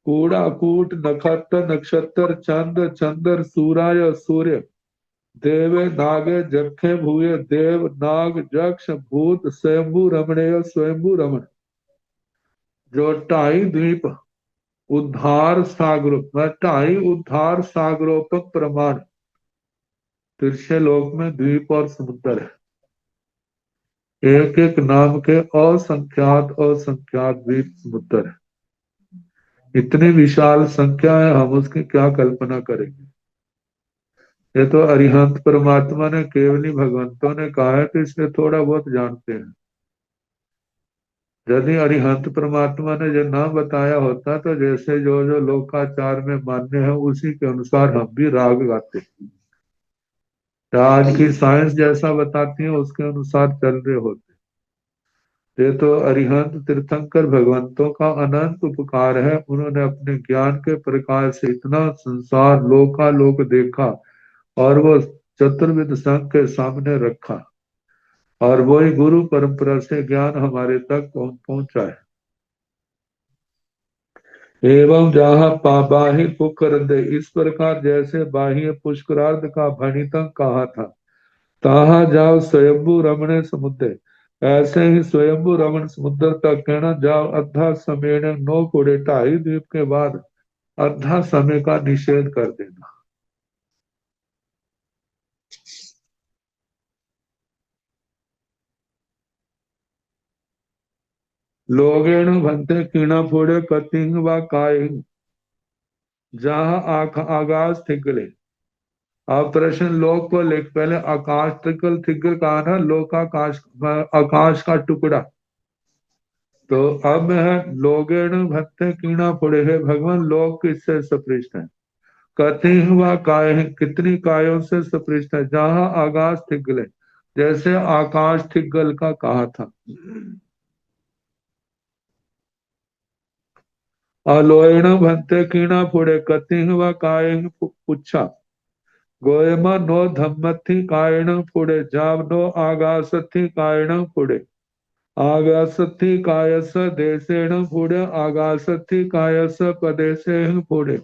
कूड़ा कूट नक्षत्र नक्षत्र चंद चंद्र सूराय सूर्य देवे नागे जखे भूये देव नाग जक्ष भूत स्वयंभू रमणेय स्वयंभू रमण, जो ढाई द्वीप उद्धार सागरों ढाई उद्धार सागरोपक प्रमाण तिरछे लोक में द्वीप और समुद्र है। एक एक नाम के असंख्यात द्वीप समुद्र है। इतनी विशाल संख्या है, हम उसकी क्या कल्पना करेंगे। ये तो अरिहंत परमात्मा ने, केवली भगवंतों ने कहा है, तो इसलिए थोड़ा बहुत जानते हैं। यदि अरिहंत परमात्मा ने जो ना बताया होता तो जैसे जो जो लोकाचार में मान्य है उसी के अनुसार हम भी राग गाते। तो आज की साइंस जैसा बताती है उसके अनुसार चल रहे होते। ये तो अरिहंत तीर्थंकर भगवंतों का अनंत उपकार है। उन्होंने अपने ज्ञान के प्रकाश से इतना संसार लोकालोक देखा और वो चतुर्विद संघ के सामने रखा, और वही गुरु परंपरा से ज्ञान हमारे तक पहुंचा है। एवं जहाँ बाह्य पुष्करंद, इस प्रकार जैसे बाह्य पुष्करार्ध का भणितंग कहा था, तहा जाओ स्वयंभू रमण समुद्र, ऐसे ही स्वयंभू रमण समुद्र तक कहना जाओ अद्धा समय नो पुड़े, 2.5 द्वीप के बाद अद्धा समय का निषेध कर देना। लोगेण भंते कीणा फोड़े कतिंग व कायिंग, जहाँ आगाज थिगले। अब प्रश्न लोक को लिख, पहले आकाश थिगल, थिगल कहा ना, लोकाकाश, आकाश का टुकड़ा। तो अब है लोगेण भत्ते कीणा फोड़े, है भगवान लोक किससे सपृष्ट है। कति हुआ काय है, कितनी कायों से सपृष्ट है। जहां आकाश थिगले, जैसे आकाश थिगल का कहा था। अलोयण भंते कीणा फोड़े कति हुआ काय पुच्छा, गोयमा नो धम्मथी कायण फोड़े, जाव नो आगासथी कायण फोड़े। आगासथी कायस देशेण फोड़े, आगासथी कायस पदेशेण फोड़े।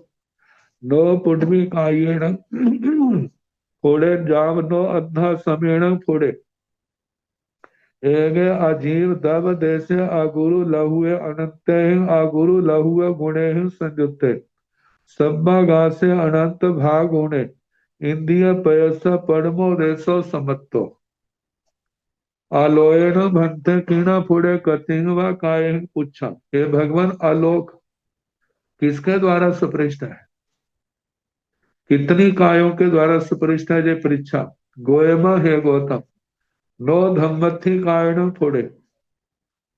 नो पुडवी कायेण फोड़े, जाव नो अद्धा समेण फोड़े। एगे अजीव दब देशे अगुरु लहुए अनंत, अगुरु लहुए गुणे संयुते, सब्बा गासे अनंत भाग गुणे, इंद्रिय पयस पड़मो देशो समत्तो। आलोयन भंते कीणा फुड़े कतिंग व काय पुच्छा, हे भगवान आलोक किसके द्वारा सुपृष्ट है, कितनी कायों के द्वारा सुपृष्ट है ये परीक्षा। गोयमा हे गौतम, नो धम्मथी कायण फोड़े,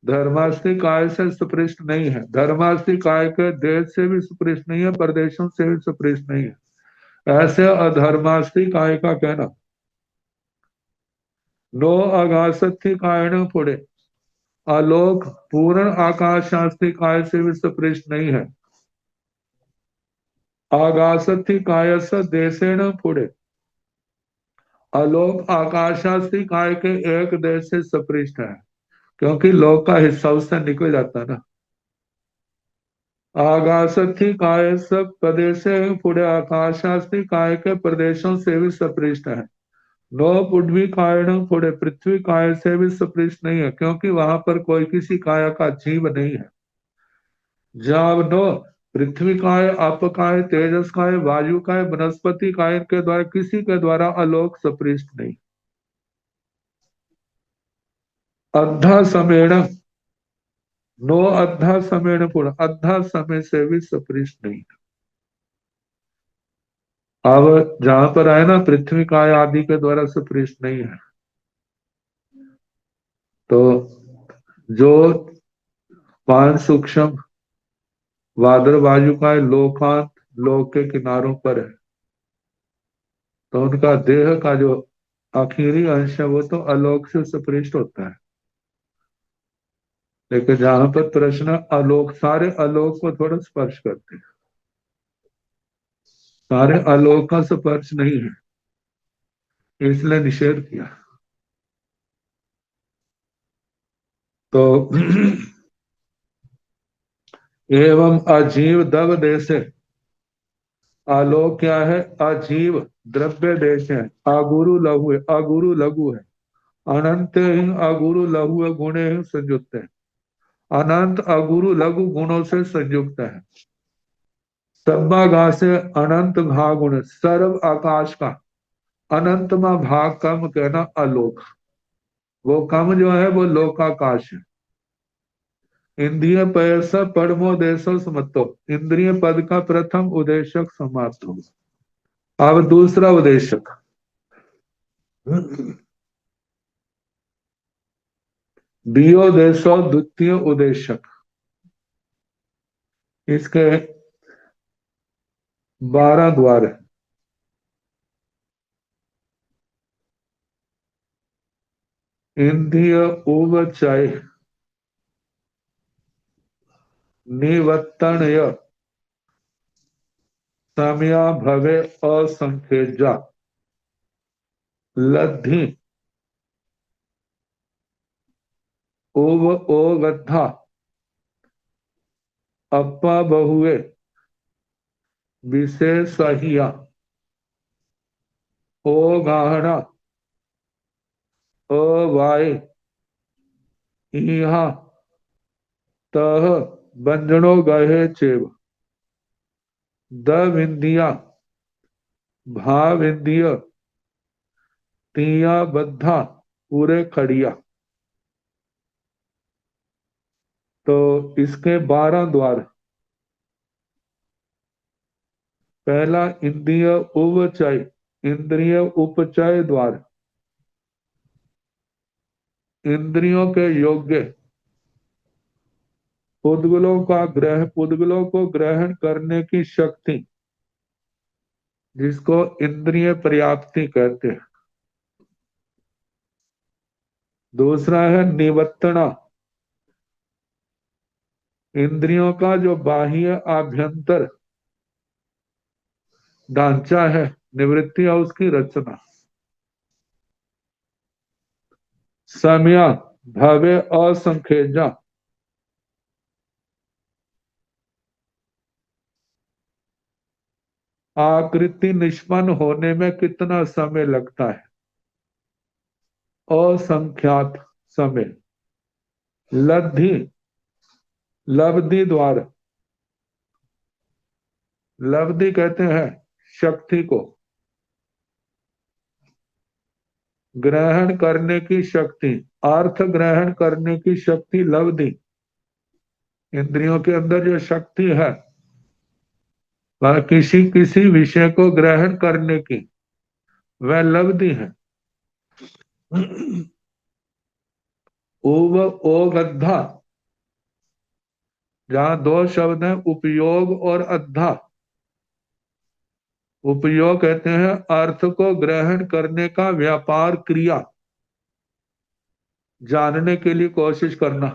धर्मास्थी काय से सुपृष्ट नहीं है। धर्मास्थी काय के देश से भी सुपृष्ट नहीं है, प्रदेशों से भी सुपृष्ट नहीं है। ऐसे अधर्मास्थी काय का कहना। नो आकाशस्थी कायण फोड़े, आलोक पूर्ण आकाश शास्त्री काय से भी सुपृष्ट नहीं है। आकाशस्थी कायस देशेण फोड़े, आलोक आकाशास्थी काय के एक देश से सपृष्ट है, क्योंकि लोक का हिस्सा उससे निकल जाता है ना। आकाशस्थी काय सब प्रदेशे पुढे, आकाशास्थी काय के प्रदेशों से भी सपृष्ट है। नो पृथ्वी कायण पुढे, पृथ्वी काय से भी सपृष्ट नहीं है, क्योंकि वहां पर कोई किसी काया का जीव नहीं है। जाव नो पृथ्वी काय, अप काय, तेजस काय, वायु काय, वनस्पति काय के द्वारा, किसी के द्वारा आलोक सपृष्ट नहीं। अद्धा समेण, नो अद्धा समेण पुण, अद्धा समय से भी सपृष्ट नहीं। अब जहां पर आए ना पृथ्वी काय आदि के द्वारा सपृष्ट नहीं है, तो जो 5 सूक्ष्म वादर वायु का लोकांत, लोक के किनारों पर है, तो उनका देह का जो आखिरी अंश है वो तो आलोक से सपृष्ट होता है। लेकिन जहां पर प्रश्न आलोक, सारे आलोक को थोड़ा स्पर्श करते हैं, सारे आलोक का स्पर्श नहीं है, इसलिए निषेध किया। तो एवं अजीव दव देशे, आलोक क्या है, अजीव द्रव्य देश है। अगुरु लघु है, अगुरु लघु है। अनंत ही अगुरु लघु गुणे ही संयुक्त है, अनंत अगुरु लघु गुणों से संयुक्त है। सब्बागा से अनंत भाग गुण, सर्व आकाश का अनंतमा भाग कम कहना आलोक। वो कम जो है वो लोकाकाश है। इंद्रिय पयस परमो देशो समतो, इंद्रिय पद का प्रथम उदेशक समाप्त हो। अब दूसरा उदेशक, दियो देशो द्वितीय उदेशक। इसके 12 द्वार है। इंद्रिय उवचय निवर्तनय समया भवे असंख्यजा लद्धि ओव ओगद्धा अप्पा बहुए विशेषहिया ओ गाहना अवाय इहा तह बंजनो गहे चेव द विंदिया भाविंदिय तिया बद्धा पूरे खड़िया। तो इसके 12 द्वार। पहला इंद्रिय उवचय, इंद्रिय उपचय द्वार, इंद्रियों के योग्य पुद्गलों को ग्रहण करने की शक्ति, जिसको इंद्रिय पर्याप्ति कहते हैं। दूसरा है निवर्तना, इंद्रियों का जो बाह्य आभ्यंतर ढांचा है, निवृत्ति है उसकी रचना। समया भव्य असंख्यजा, आकृति निष्पन्न होने में कितना समय लगता है, असंख्यात समय। लब्धि, लब्धि द्वार, लब्धि कहते हैं शक्ति को, ग्रहण करने की शक्ति, अर्थ ग्रहण करने की शक्ति लब्धि। इंद्रियों के अंदर जो शक्ति है वह किसी किसी विषय को ग्रहण करने की, वह लब्धि है। ओव ओग अद्धा, जहां दो शब्द हैं उपयोग और अद्धा। उपयोग कहते हैं अर्थ को ग्रहण करने का व्यापार, क्रिया, जानने के लिए कोशिश करना।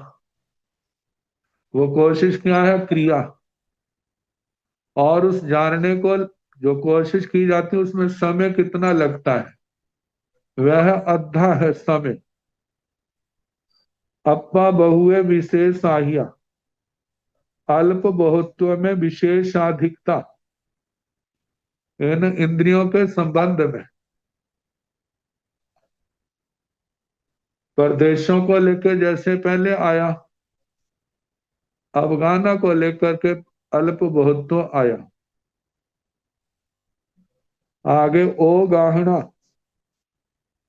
वो कोशिश क्या है, क्रिया। और उस जानने को जो कोशिश की जाती है उसमें समय कितना लगता है, वह अद्धा है समय। अप्पा बहुए विशेषाहिया, अल्प बहुत्व में विशेषाधिकता। इन इंद्रियों के संबंध में प्रदेशों को लेकर जैसे पहले आया, अवगाना को लेकर के अल्प बहुत्व आया। आगे ओ गाहना,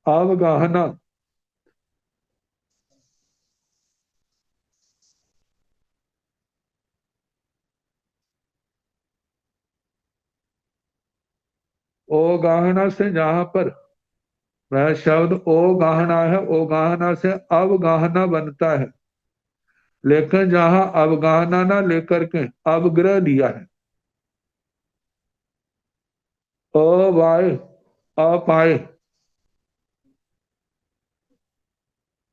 अवगाहना, ओ गाहना से जहां पर वह शब्द ओ गाहना है, ओ गाहना से अवगाहना बनता है, लेकिन जहां अवगाहना ना लेकर के अवग्रह लिया है, अवाय अपाय।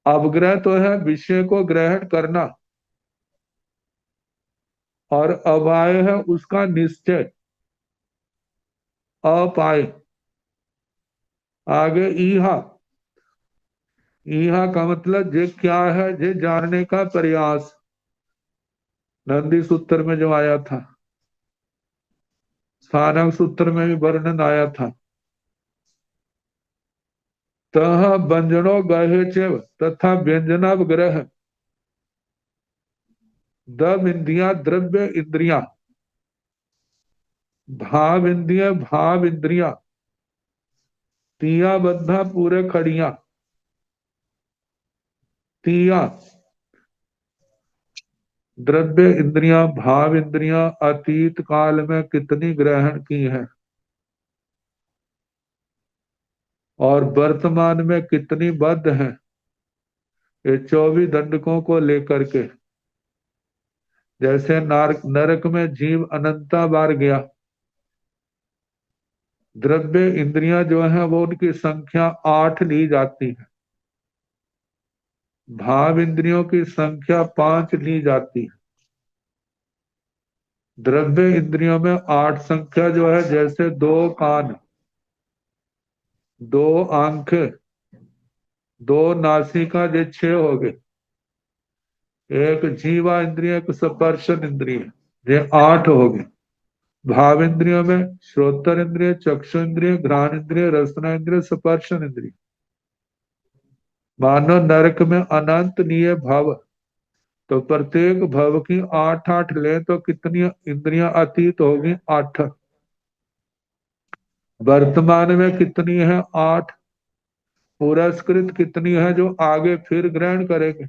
अवग्रह तो है विषय को ग्रहण करना, और अवाय है उसका निश्चय, अपाय। आगे ईहा, ईहा का मतलब जे क्या है, जे जानने का प्रयास। नंदी सूत्र में जो आया था, स्थानक सूत्र में भी वर्णन आया था। तह व्यंजनो गहे चेव, तथा व्यंजनावग्रह। द इंद्रिया द्रव्य इंद्रिया, भाव इंद्रिय भाव इंद्रिया, तिया बद्धा पूरे खड़िया। तिया द्रव्य इंद्रियां, भाव इंद्रियां अतीत काल में कितनी ग्रहण की है और वर्तमान में कितनी बद्ध है, ये 24 दंडकों को लेकर के। जैसे नरक में जीव अनंता बार गया, द्रव्य इंद्रियां जो है वो उनकी संख्या 8 ली जाती है, भाव इंद्रियों की संख्या 5 ली जाती है। द्रव्य इंद्रियों में 8 संख्या जो है, जैसे 2 कान, 2 आंखें, 2 नासिका, ये 6 हो गए। एक जीवा इंद्रिय, एक स्पर्शन इंद्रिय, ये 8 हो गए। भाव इंद्रियों में श्रोत्र इंद्रिय, चक्षु इंद्रिय, घ्राण इंद्रिय, रसना इंद्रिय, स्पर्शन इंद्रिय। मानो नरक में अनंत निय भव, तो प्रत्येक भव की 8-8 ले तो कितनी इंद्रियां अतीत होगी? 8। वर्तमान में कितनी है? 8। पुरस्कृत कितनी है जो आगे फिर ग्रहण करेंगे?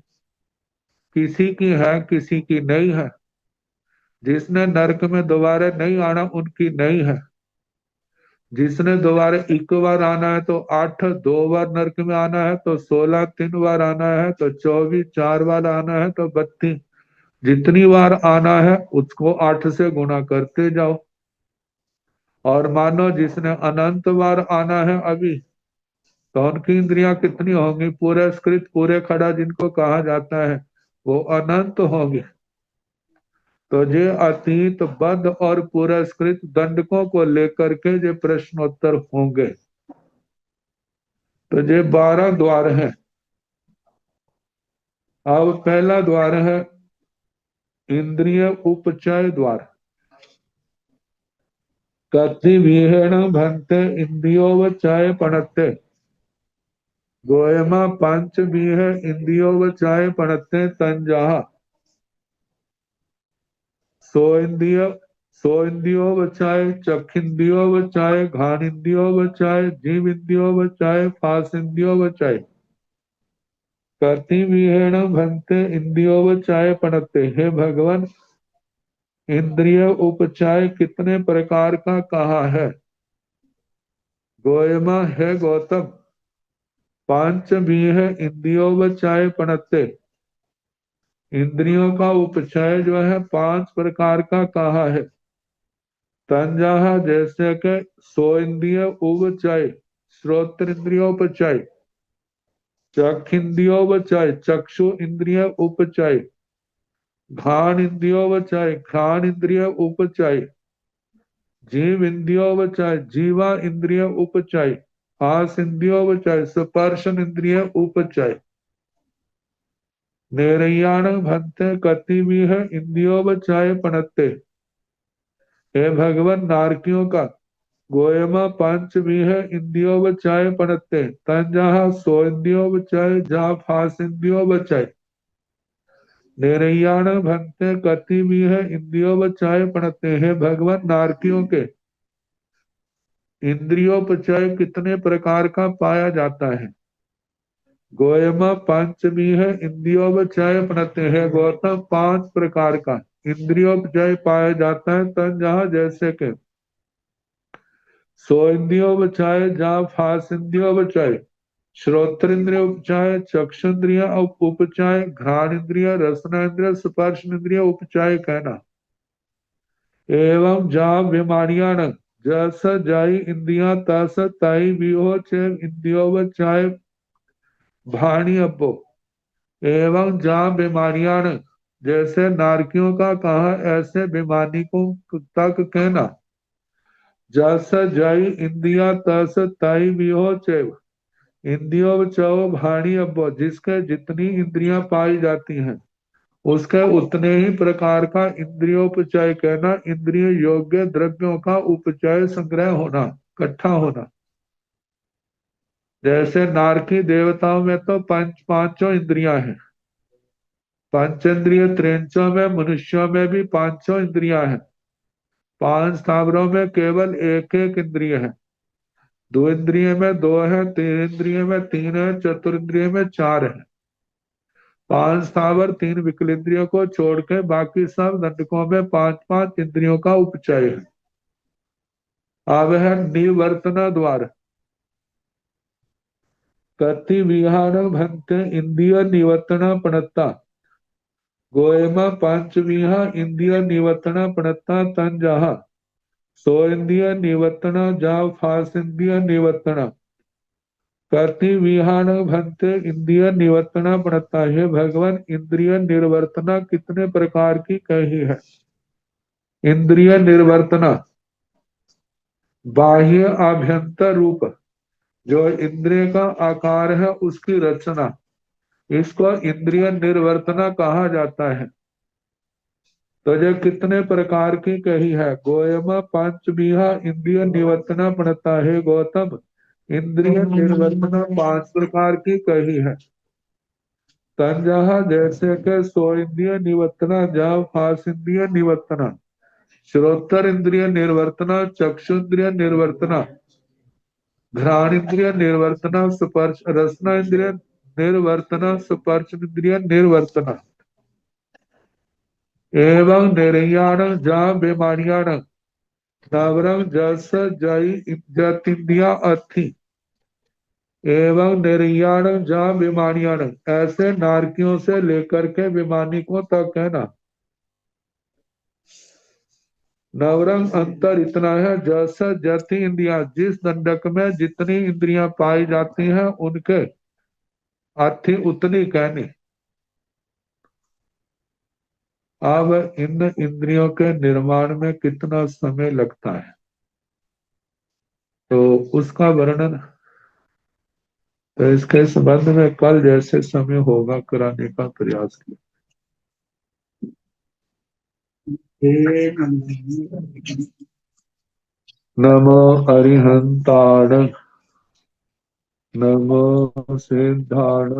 किसी की है, किसी की नहीं है। जिसने नरक में दोबारा नहीं आना उनकी नहीं है। जिसने दोबारा एक बार आना है तो 8, 2 बार नरक में आना है तो 16, 3 बार आना है तो 24, 4 बार आना है तो 32। जितनी बार आना है उसको 8 से गुणा करते जाओ। और मानो जिसने अनंत बार आना है अभी, तो उनकी इंद्रियां कितनी होंगी? पुरस्कृत, पूरे खड़ा जिनको कहा जाता है, वो अनंत होंगे। तो ये अतीत, बद्ध और पुरस्कृत दंडकों को लेकर के ये प्रश्नोत्तर होंगे। तो ये 12 द्वार हैं। अब पहला द्वार है इंद्रिय उपचय द्वार। कति विहेण भंते इंद्रियोवचय पणते, गोयमा पंच बीह इंद्रियोवचय पणते तंजाहा। सो इंद्रिय, सो इंद्रियो बचाए, चक्षिंद्रियो बचाए, घान इंद्रियो बचाए, जीव इंद्रियो बचाए, फास इंद्रियो बचाए। कति विहेण भंते इंद्रियो बचाए पणते। हे भगवान, इंद्रिय उपचाय कितने प्रकार का कहा है? गोयमा, है गौतम, पांच बीह इंद्रियो बचाए पणते। इंद्रियों का उपचय जो है 5 प्रकार का कहा है। तंजाहा, जैसे कि सो इंद्रिय उपचय, श्रोत्र इंद्रियोपचय, चख इंद्रियोपचय, चक्षु इंद्रिय उपचय, घ्राण इंद्रियोपचय, घ्राण इंद्रिय उपचय, जीव इंद्रियोपचय, जीवा इंद्रिय उपचय, हास इंद्रियोपचय, स्पर्शन इंद्रिय उपचय। निर्याण भंते कति भी है इंद्रियोपचय पणते। हे भगवान, नारकियों का गोयमा पंच भी है इंद्रियो बचाए पणते। तंजहा सो इंद्रियो बचाए, जा फास इंद्रियो बचाए। निरयाण भंते कति भी है इंद्रियो बचाए पणते। हे भगवान, नारकियों के इंद्रियोपचय कितने प्रकार का पाया जाता है? गोयमा पंच भी है इंद्रियो बचाए पणते। है गौतम, 5 प्रकार का इंद्रियोपचय पाया जाता है। तंजहा, जैसे के सो इंद्रियो बचाए, जा फास इंद्रियो बचाए, श्रोत्र इंद्रिय उपचाय, चक्षुन्द्रिय उपचाय, घ्राण इंद्रिय, रसना इंद्रिय, स्पर्श इंद्रिय उपचाय कहना। एवं जा बीमारियां न, जस जाई इंद्रिया तस ताई विहो चे इंद्रियो बचाय भाणी अब्बो। एवं जा बीमारियां न, जैसे नारकियों का कहा ऐसे बीमारी को तक कहना। जस जाई इंद्रिया तस ताई विहो चे, इंद्रियो बचाओ भाणी अब्बो, जिसके जितनी इंद्रियां पाई जाती हैं उसके उतने ही प्रकार का इंद्रियोपचय कहना। इंद्रिय योग्य द्रव्यों का उपचय, संग्रह होना, इकट्ठा होना। जैसे नारकी देवताओं में तो पांचों इंद्रियां हैं। पंचेंद्रिय त्रिंचों में, मनुष्यों में भी 5 इंद्रियां हैं। 5 स्थावरों में केवल एक एक इंद्रिय है। 2 इंद्रिय में 2 है, 3 इंद्रिय में 3 है, चतुर्ंद्रिय में 4 है। 5 स्थावर 3 विकल इंद्रियों को छोड़ के बाकी सब दंडकों में 5-5 इंद्रियों का उपचय है। अब है निवर्तना द्वार। कति विहार भंते इंद्रिय निवर्तना पणता गोएमा पंच विहा इंद्रिय निवर्तना पणता तन जहा सो इंद्रिय निवर्तना जाव फास इंद्रिय निवर्तना कति विहान भंते इंद्रिय निवर्तना पड़ता है। भगवान इंद्रिय निर्वर्तना कितने प्रकार की कही है। इंद्रिय निर्वर्तना बाह्य आभ्यंतर रूप, जो इंद्रिय का आकार है उसकी रचना, इसको इंद्रिय निर्वर्तना कहा जाता है। तो ये कितने प्रकार की कही है। गोयमा पांच बीहा इंद्रिय निवर्तना पड़ता है। गौतम इंद्रिय निर्वर्तना 5 प्रकार की कही है। तंजहा जैसे के सो इंद्रिय निवर्तना जाव फास इंद्रिय निवर्तना श्रोत्र इंद्रिय निर्वर्तना चक्षु इंद्रिय निर्वर्तना घ्राण इंद्रिय निर्वर्तना स्पर्श रसना इंद्रिय निर्वर्तना स्पर्श इंद्रिय निर्वर्तना एवं निर्याण जा बेमानियाण नवरंग जस जय जतिंदिया अर्थी एवं निर्याण जा बेमानियाण ऐसे नारकियों से लेकर के बेमानिकों तक है ना। नवरंग अंतर इतना है जैसा जति इंद्रिया जिस दंडक में जितनी इंद्रियां पाई जाती हैं उनके अर्थी उतनी कहनी। अब इन इंद्रियों के निर्माण में कितना समय लगता है तो उसका वर्णन, तो इसके संबंध में कल जैसे समय होगा कराने का प्रयास किया। नमो अरिहंताण नमो सिद्धाण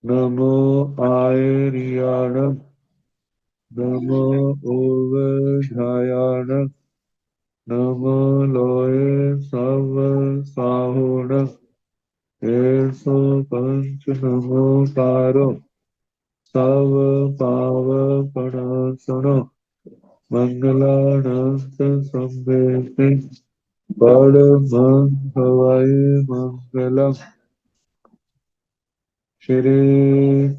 नमो आयरियाण नमो ओवझायाण नमो लोये सव साहुण ऐसो पंच नमोकारो सव पाव पणासनो मंगलानंत संवेति परमं हवै मंगलम श्री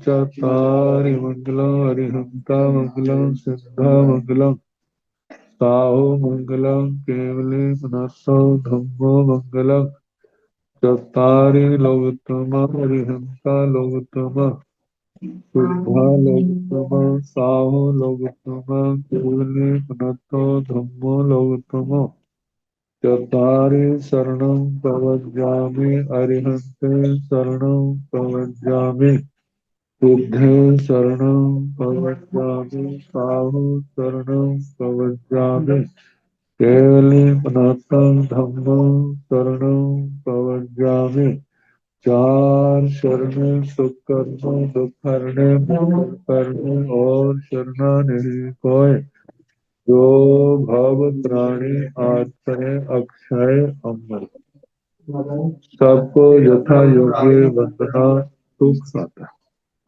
चतारि मंगलम अरिहंता मंगलम सिद्धा मंगलम साहु मंगलम केवले मनसो धम्मो मंगलम चतारि लोकोत्तमा अरिहंता लोकोत्तमा सिद्धा लोकोत्तमा साहु लोकोत्तमा केवले मनसो धम्मो लोकोत्तमा चत्वारि शरणं प्रवज्जामि अरिहन्ते शरणं प्रवज्जामि बुद्धे शरणं प्रवज्जामि साहु शरणं प्रवज्जामि केवली सनातन धम्मं शरणं प्रवज्जामि। 4 शरण सुकर्म दुखहरणे करने और शरणा नहीं कोय जो भव प्राणी आश्रय अक्षय अमर। सबको यथा योग्य वंदना सुख साता।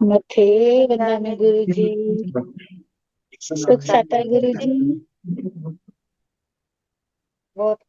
मथे वंदना गुरु जी, सुख साता गुरु जी। बहुत